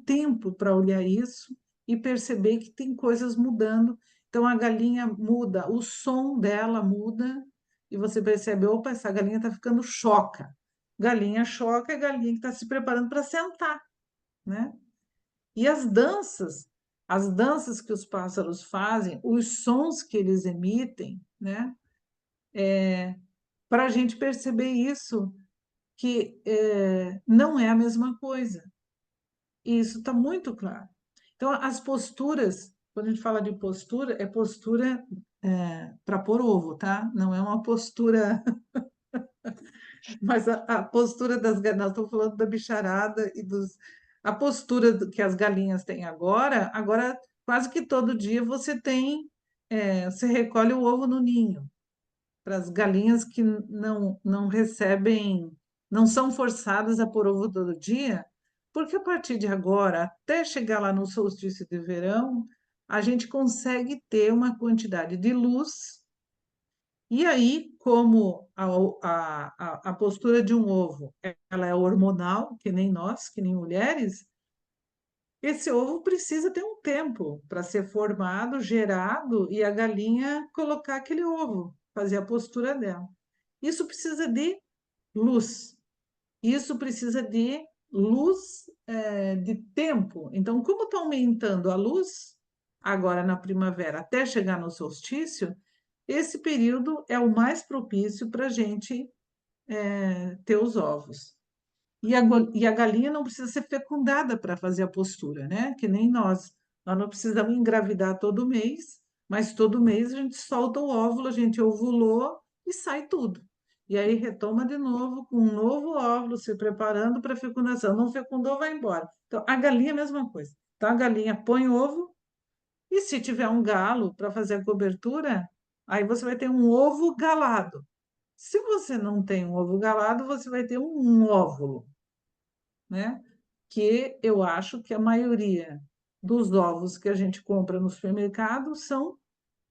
tempo para olhar isso e perceber que tem coisas mudando. Então, a galinha muda, o som dela muda, e você percebe, opa, essa galinha está ficando choca. Galinha choca é galinha que está se preparando para sentar, né? E as danças que os pássaros fazem, os sons que eles emitem, né? para a gente perceber isso, que não é a mesma coisa. E isso está muito claro. Então, as posturas, quando a gente fala de postura, é postura para pôr ovo, tá? Não é uma postura, mas a postura das galinhas, nós estamos falando da bicharada e dos. A postura que as galinhas têm agora quase que todo dia você tem, você recolhe o ovo no ninho para as galinhas que não recebem, não são forçadas a pôr ovo todo dia, porque a partir de agora, até chegar lá no solstício de verão, a gente consegue ter uma quantidade de luz, e aí, como a postura de um ovo, ela é hormonal, que nem nós, que nem mulheres, esse ovo precisa ter um tempo para ser formado, gerado e a galinha colocar aquele ovo, fazer a postura dela. Isso precisa de luz. Isso precisa de luz, de tempo. Então, como está aumentando a luz, agora na primavera, até chegar no solstício, esse período é o mais propício para a gente ter os ovos. E a galinha não precisa ser fecundada para fazer a postura, né? Que nem nós. Nós não precisamos engravidar todo mês, mas todo mês a gente solta o óvulo, a gente ovulou e sai tudo. E aí retoma de novo com um novo óvulo, se preparando para a fecundação. Não fecundou, vai embora. Então, a galinha é a mesma coisa. Então, a galinha põe ovo e se tiver um galo para fazer a cobertura, aí você vai ter um ovo galado. Se você não tem um ovo galado, você vai ter um óvulo, né? Que eu acho que a maioria dos ovos que a gente compra no supermercado são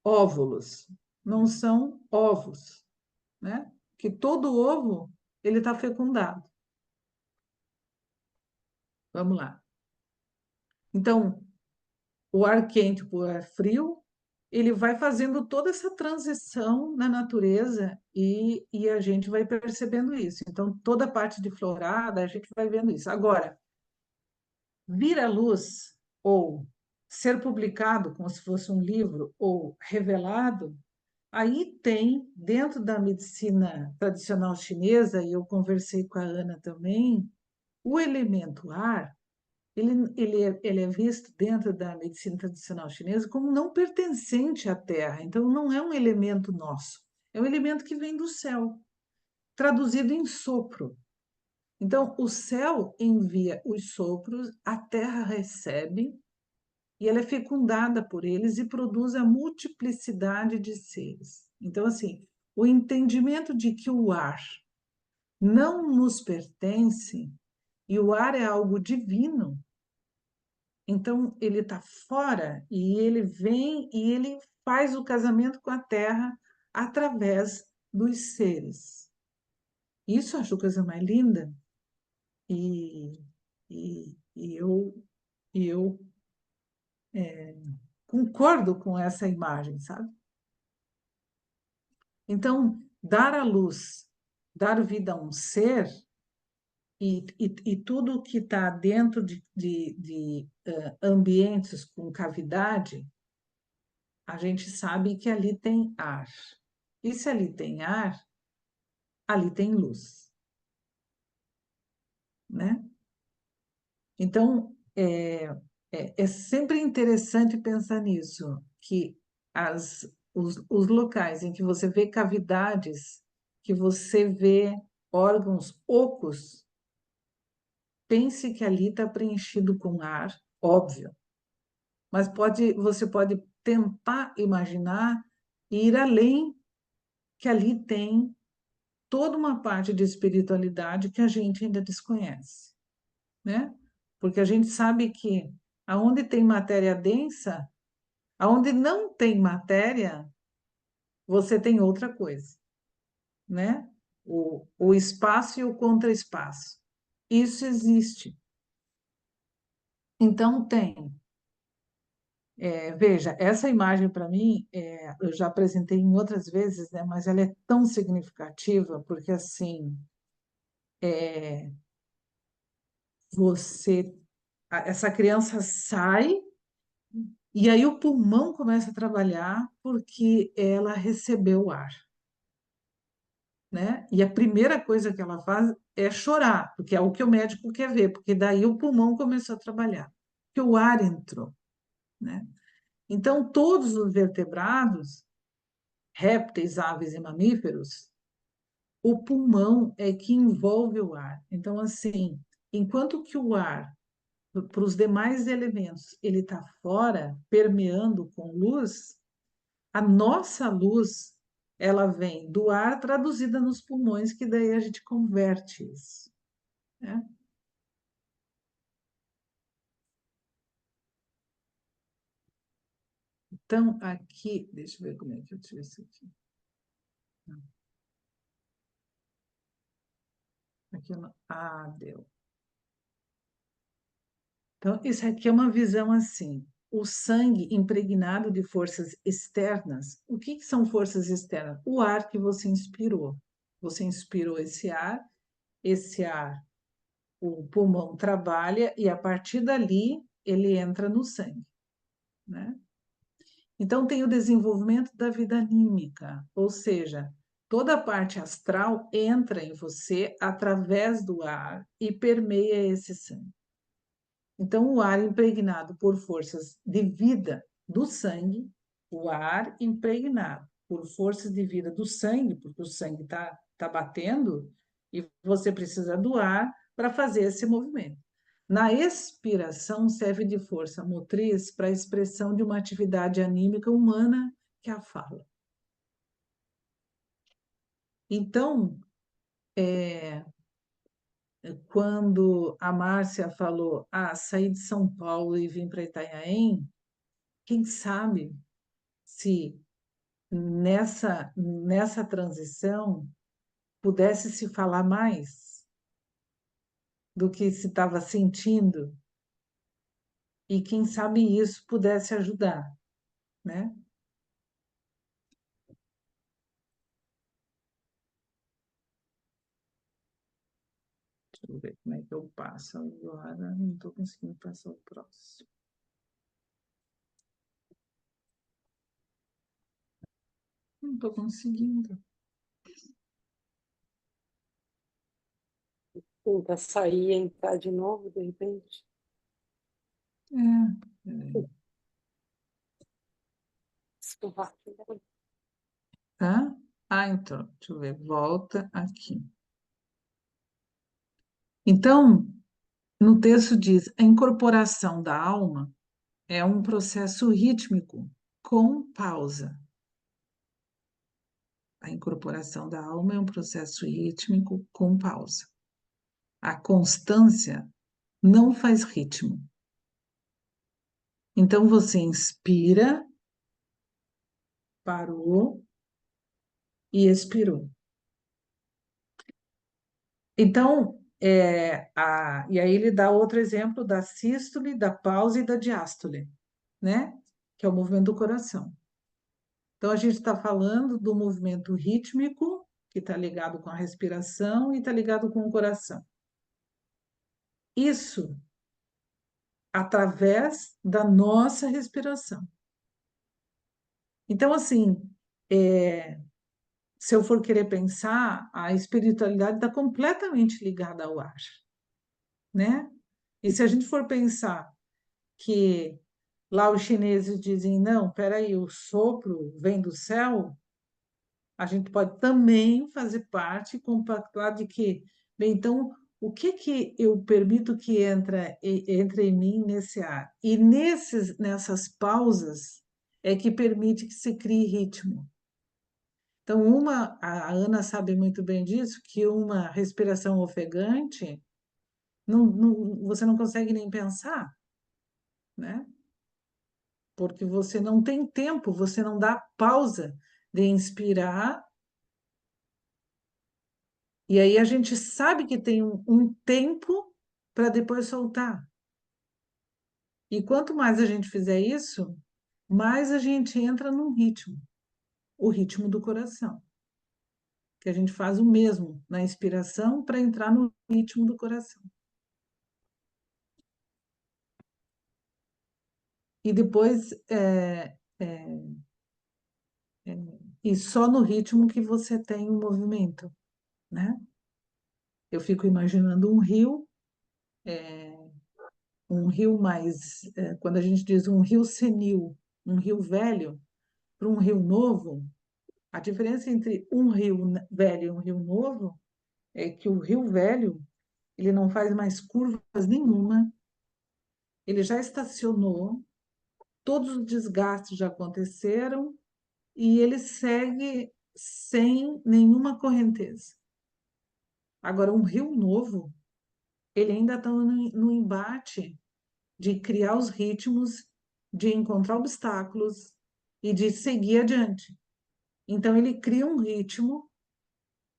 óvulos, não são ovos, né? Que todo ovo ele está fecundado. Vamos lá. Então, o ar quente para o ar frio, ele vai fazendo toda essa transição na natureza e a gente vai percebendo isso. Então, toda a parte de florada, a gente vai vendo isso. Agora, vir à luz ou ser publicado como se fosse um livro ou revelado, aí tem, dentro da medicina tradicional chinesa, e eu conversei com a Ana também, o elemento ar, ele é visto dentro da medicina tradicional chinesa como não pertencente à Terra, então não é um elemento nosso, é um elemento que vem do céu, traduzido em sopro. Então, o céu envia os sopros, a terra recebe, e ela é fecundada por eles e produz a multiplicidade de seres. Então, assim, o entendimento de que o ar não nos pertence e o ar é algo divino, então ele está fora e ele vem e ele faz o casamento com a terra através dos seres. Isso eu acho a coisa mais linda. E, e eu concordo com essa imagem, sabe? Então, dar à luz, dar vida a um ser, e tudo que está dentro de ambientes com cavidade, a gente sabe que ali tem ar. E se ali tem ar, ali tem luz, né? Então, é sempre interessante pensar nisso, que os locais em que você vê cavidades, que você vê órgãos ocos, pense que ali está preenchido com ar, óbvio, mas você pode tentar imaginar e ir além, que ali tem toda uma parte de espiritualidade que a gente ainda desconhece, né? Porque a gente sabe que aonde tem matéria densa, aonde não tem matéria, você tem outra coisa, né? O espaço e o contraespaço. Isso existe. Então, tem. Veja, essa imagem para mim, eu já apresentei em outras vezes, né? Mas ela é tão significativa, porque assim, essa criança sai e aí o pulmão começa a trabalhar porque ela recebeu o ar. né? E a primeira coisa que ela faz é chorar, porque é o que o médico quer ver, porque daí o pulmão começou a trabalhar, que o ar entrou, né? Então, todos os vertebrados, répteis, aves e mamíferos, o pulmão é que envolve o ar. Então, assim, enquanto que o ar, para os demais elementos, ele está fora, permeando com luz, a nossa luz, ela vem do ar traduzida nos pulmões, que daí a gente converte isso, né? Então, aqui, deixa eu ver como é que eu tiro isso aqui. Aqui eu não, deu. Então, isso aqui é uma visão assim. O sangue impregnado de forças externas. O que são forças externas? O ar que você inspirou. Você inspirou esse ar, o pulmão trabalha e a partir dali ele entra no sangue, né? Então tem o desenvolvimento da vida anímica, ou seja, toda a parte astral entra em você através do ar e permeia esse sangue. Então, o ar impregnado por forças de vida do sangue, o ar impregnado por forças de vida do sangue, porque o sangue tá batendo e você precisa do ar para fazer esse movimento. Na expiração, serve de força motriz para a expressão de uma atividade anímica humana, que é a fala. Então, quando a Márcia falou, saí de São Paulo e vim para Itanhaém, quem sabe se nessa transição pudesse se falar mais do que se estava sentindo e quem sabe isso pudesse ajudar, né? Deixa eu ver como é que eu passo agora. Não estou conseguindo passar o próximo. Não estou conseguindo. Tentar sair e entrar de novo, de repente. É. Desculpa. Tá? Então, deixa eu ver. Volta aqui. Então, no texto diz: a incorporação da alma é um processo rítmico com pausa. A incorporação da alma é um processo rítmico com pausa. A constância não faz ritmo. Então você inspira, parou e expirou. Então, e aí ele dá outro exemplo da sístole, da pausa e da diástole, né? Que é o movimento do coração. Então, a gente está falando do movimento rítmico, que está ligado com a respiração e está ligado com o coração. Isso através da nossa respiração. Então, assim, se eu for querer pensar, a espiritualidade está completamente ligada ao ar, né? E se a gente for pensar que lá os chineses dizem, não, peraí, o sopro vem do céu, a gente pode também fazer parte, compactuar de que, bem, então, o que eu permito que entre em mim nesse ar? E nessas pausas é que permite que se crie ritmo. Então, a Ana sabe muito bem disso, que uma respiração ofegante, você não consegue nem pensar, né? Porque você não tem tempo, você não dá pausa de inspirar. E aí a gente sabe que tem um tempo para depois soltar. E quanto mais a gente fizer isso, mais a gente entra num ritmo, o ritmo do coração. Que a gente faz o mesmo na inspiração para entrar no ritmo do coração. E depois, e só no ritmo que você tem o movimento, né? Eu fico imaginando um rio mais, quando a gente diz um rio senil, um rio velho, para um rio novo, a diferença entre um rio velho e um rio novo é que o rio velho, ele não faz mais curvas nenhuma, ele já estacionou, todos os desgastes já aconteceram e ele segue sem nenhuma correnteza. Agora, um rio novo, ele ainda está no embate de criar os ritmos, de encontrar obstáculos e de seguir adiante. Então, ele cria um ritmo,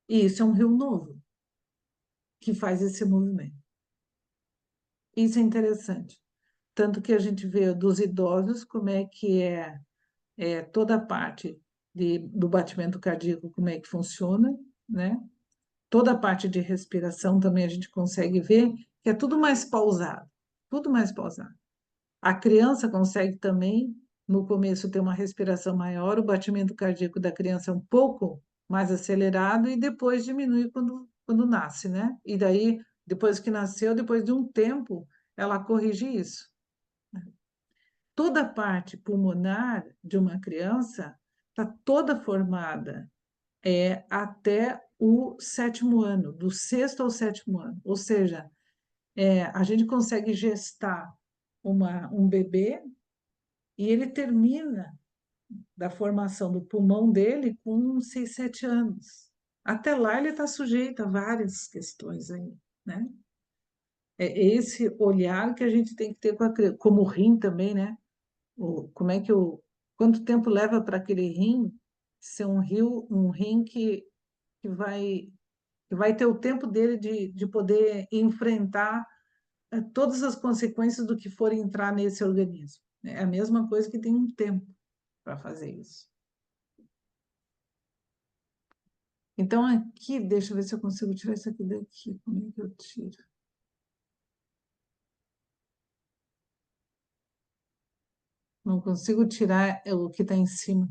e isso é um rio novo, que faz esse movimento. Isso é interessante. Tanto que a gente vê dos idosos como é que é toda a parte do batimento cardíaco, como é que funciona, né? Toda a parte de respiração também a gente consegue ver que é tudo mais pausado, tudo mais pausado. A criança consegue também, no começo, ter uma respiração maior, o batimento cardíaco da criança é um pouco mais acelerado e depois diminui quando nasce, né? E daí, depois que nasceu, depois de um tempo, ela corrige isso. Toda a parte pulmonar de uma criança está toda formada até o 7º ano, do 6º ao 7º ano. Ou seja, a gente consegue gestar um bebê e ele termina da formação do pulmão dele com 6, 7 anos. Até lá ele está sujeito a várias questões aí, né? É esse olhar que a gente tem que ter com a criança, como o rim também, né? Como é que quanto tempo leva para aquele rim ser um rim que vai ter o tempo dele de poder enfrentar todas as consequências do que for entrar nesse organismo. É a mesma coisa que tem um tempo para fazer isso. Então, aqui, deixa eu ver se eu consigo tirar isso aqui daqui. Como é que eu tiro? Não consigo tirar o que está em cima.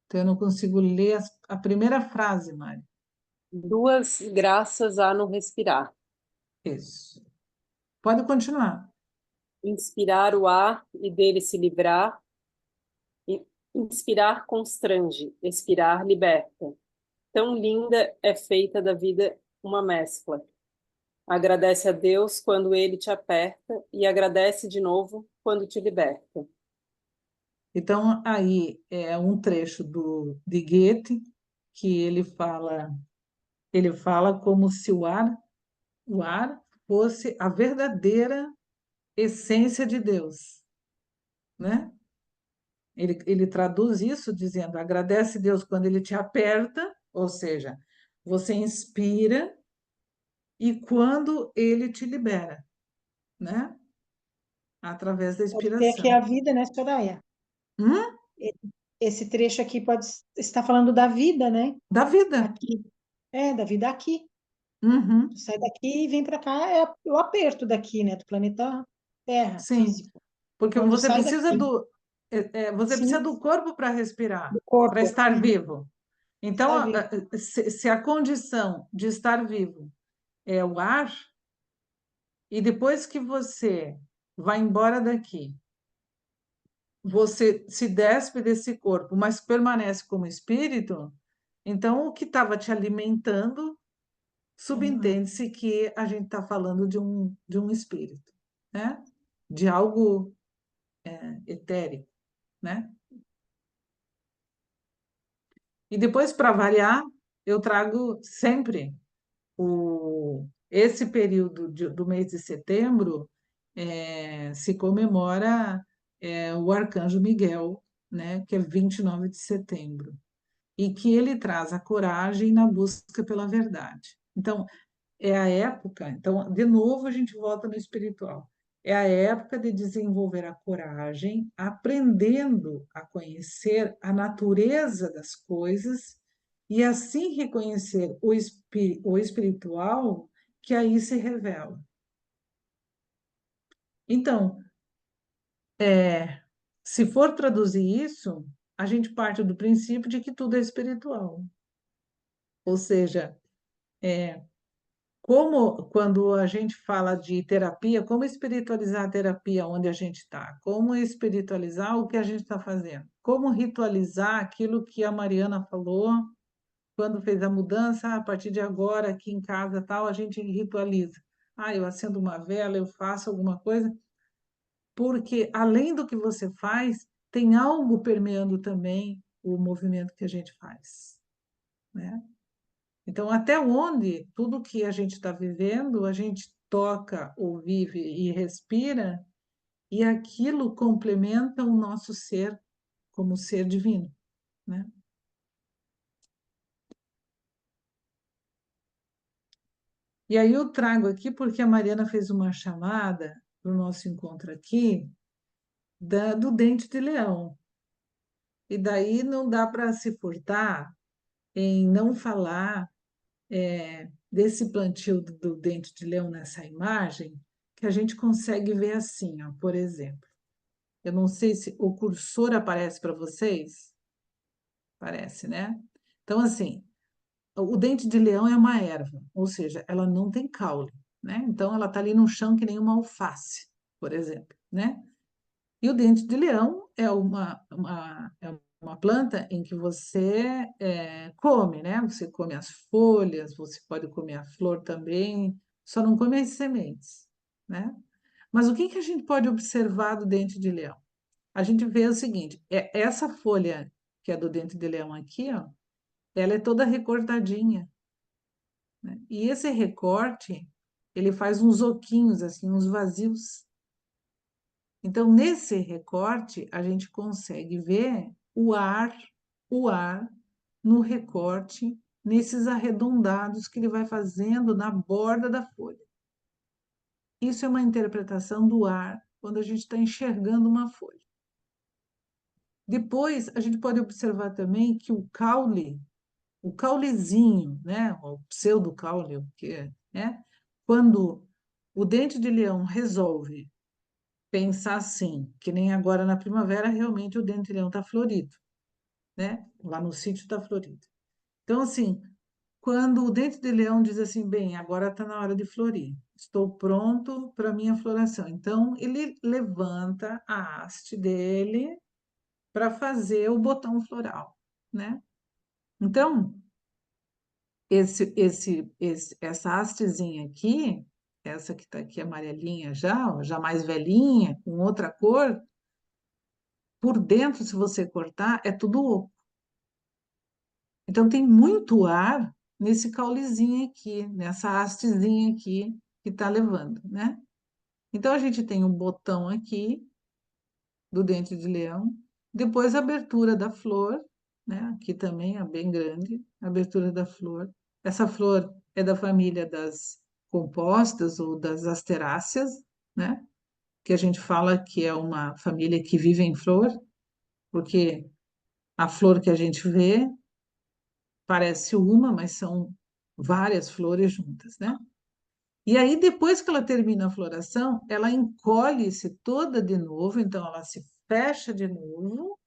Então, eu não consigo ler a primeira frase, Mari. 2 graças há no respirar. Isso. Pode continuar. Inspirar o ar e dele se livrar. Inspirar constrange, expirar liberta. Tão linda é feita da vida uma mescla. Agradece a Deus quando ele te aperta e agradece de novo quando te liberta. Então, aí é um trecho de Goethe, que ele fala como se o ar fosse a verdadeira essência de Deus, né? Ele traduz isso dizendo: agradece a Deus quando ele te aperta, ou seja, você inspira, e quando ele te libera, né? Através da Pode ser que é a expiração. vida, né, Soraya? Hum? Esse trecho aqui pode estar falando da vida, né? Da vida. Aqui. Da vida aqui. Uhum. Tu sai daqui e vem para cá, é o aperto daqui, né? Do planeta Terra, Sim, físico. porque Quando você sai precisa daqui, você precisa sim, do corpo para respirar, do para corpo, estar vivo. Então, está vivo. se a condição de estar vivo é o ar, e depois que você vai embora daqui, você se despe desse corpo, mas permanece como espírito, então o que estava te alimentando, subentende-se que a gente está falando de um espírito, né? De algo etérico, né? E depois, para variar, eu trago sempre esse período do mês de setembro, se comemora o Arcanjo Miguel, né, que é 29 de setembro, e que ele traz a coragem na busca pela verdade. Então, é a época, então, de novo, a gente volta no espiritual. É a época de desenvolver a coragem, aprendendo a conhecer a natureza das coisas e assim reconhecer o espiritual que aí se revela. Então, se for traduzir isso, a gente parte do princípio de que tudo é espiritual. Ou seja, como, quando a gente fala de terapia, como espiritualizar a terapia onde a gente está? Como espiritualizar o que a gente está fazendo? Como ritualizar aquilo que a Mariana falou quando fez a mudança? A partir de agora, aqui em casa, tal, a gente ritualiza. Eu acendo uma vela, eu faço alguma coisa, porque além do que você faz, tem algo permeando também o movimento que a gente faz, né? Então, até onde tudo que a gente está vivendo, a gente toca ou vive e respira, e aquilo complementa o nosso ser como ser divino, né? E aí eu trago aqui porque a Mariana fez uma chamada para o nosso encontro aqui do dente de leão. E daí não dá para se furtar em não falar desse plantio do dente de leão nessa imagem, que a gente consegue ver assim, ó, por exemplo. Eu não sei se o cursor aparece para vocês. Parece, né? Então, assim, o dente de leão é uma erva, ou seja, ela não tem caule, né? Então, ela está ali no chão que nem uma alface, por exemplo, né? E o dente de leão é uma planta em que você come, né? Você come as folhas, você pode comer a flor também, só não come as sementes, né? Mas o que que a gente pode observar do dente de leão? A gente vê o seguinte, essa folha que é do dente de leão aqui, ó, ela é toda recortadinha, né? E esse recorte, ele faz uns oquinhos, assim, uns vazios. Então, nesse recorte, a gente consegue ver o ar no recorte, nesses arredondados que ele vai fazendo na borda da folha. Isso é uma interpretação do ar quando a gente está enxergando uma folha. Depois, a gente pode observar também que o caulezinho, né, o pseudo-caule, o que é, né, quando o dente de leão resolve pensar assim, que nem agora na primavera, realmente o dente de leão está florido, né? Lá no sítio está florido. Então, assim, quando o dente de leão diz assim, bem, agora está na hora de florir, estou pronto para a minha floração. Então, ele levanta a haste dele para fazer o botão floral, né? Então, essa hastezinha aqui, essa que está aqui amarelinha já, ó, já mais velhinha, com outra cor, por dentro, se você cortar, é tudo oco. Então, tem muito ar nesse caulezinho aqui, nessa hastezinha aqui que está levando, né? Então, a gente tem um botão aqui do dente de leão, depois a abertura da flor, né? Aqui também é bem grande, a abertura da flor. Essa flor é da família das compostas ou das asteráceas, né? Que a gente fala que é uma família que vive em flor, porque a flor que a gente vê parece uma, mas são várias flores juntas, né? E aí, depois que ela termina a floração, ela encolhe-se toda de novo, então ela se fecha de novo,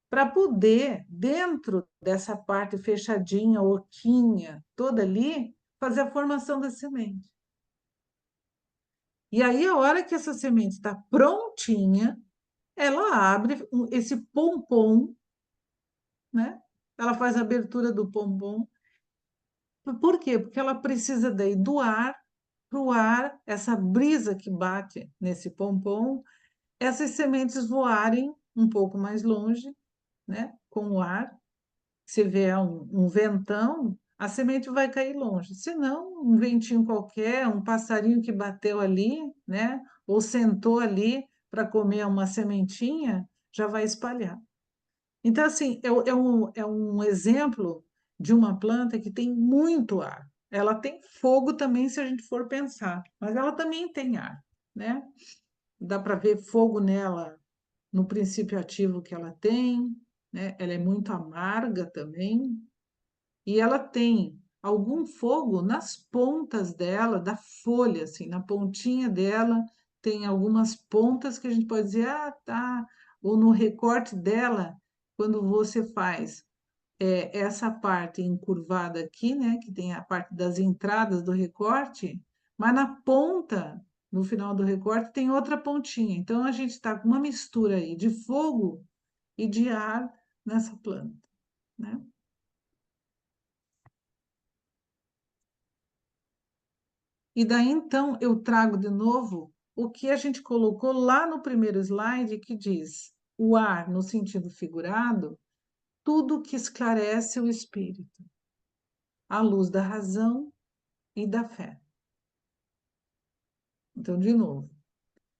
para poder, dentro dessa parte fechadinha, oquinha, toda ali, fazer a formação da semente. E aí, a hora que essa semente está prontinha, ela abre esse pompom, né? Ela faz a abertura do pompom. Por quê? Porque ela precisa daí do ar, para o ar, essa brisa que bate nesse pompom, essas sementes voarem um pouco mais longe, né? Com o ar. Se vier um ventão, a semente vai cair longe. Se não, um ventinho qualquer, um passarinho que bateu ali, né? Ou sentou ali para comer uma sementinha, já vai espalhar. Então, assim, é um exemplo de uma planta que tem muito ar. Ela tem fogo também, se a gente for pensar, mas ela também tem ar, né? Dá para ver fogo nela no princípio ativo que ela tem, né? Ela é muito amarga também, e ela tem algum fogo nas pontas dela, da folha, assim, na pontinha dela, tem algumas pontas que a gente pode dizer, ah, tá, ou no recorte dela, quando você faz essa parte encurvada aqui, né, que tem a parte das entradas do recorte, mas na ponta, no final do recorte, tem outra pontinha. Então, a gente está com uma mistura aí de fogo e de ar nessa planta, né? E daí, então, eu trago de novo o que a gente colocou lá no primeiro slide, que diz o ar, no sentido figurado, tudo que esclarece o espírito, à luz da razão e da fé. Então, de novo,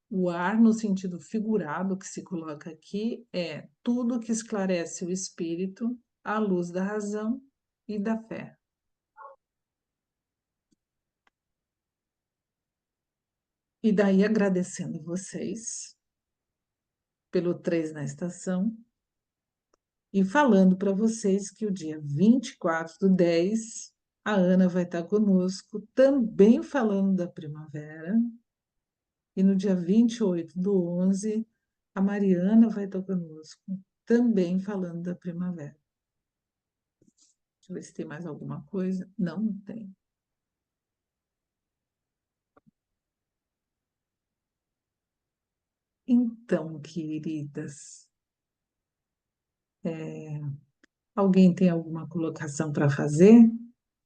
o ar, no sentido figurado que se coloca aqui, é tudo que esclarece o espírito, à luz da razão e da fé. E daí, agradecendo vocês pelo 3 na estação, e falando para vocês que o dia 24/10, a Ana vai estar conosco, também falando da primavera. E no dia 28/11, a Mariana vai estar conosco, também falando da primavera. Deixa eu ver se tem mais alguma coisa. Não, não tem. Então, queridas, alguém tem alguma colocação para fazer?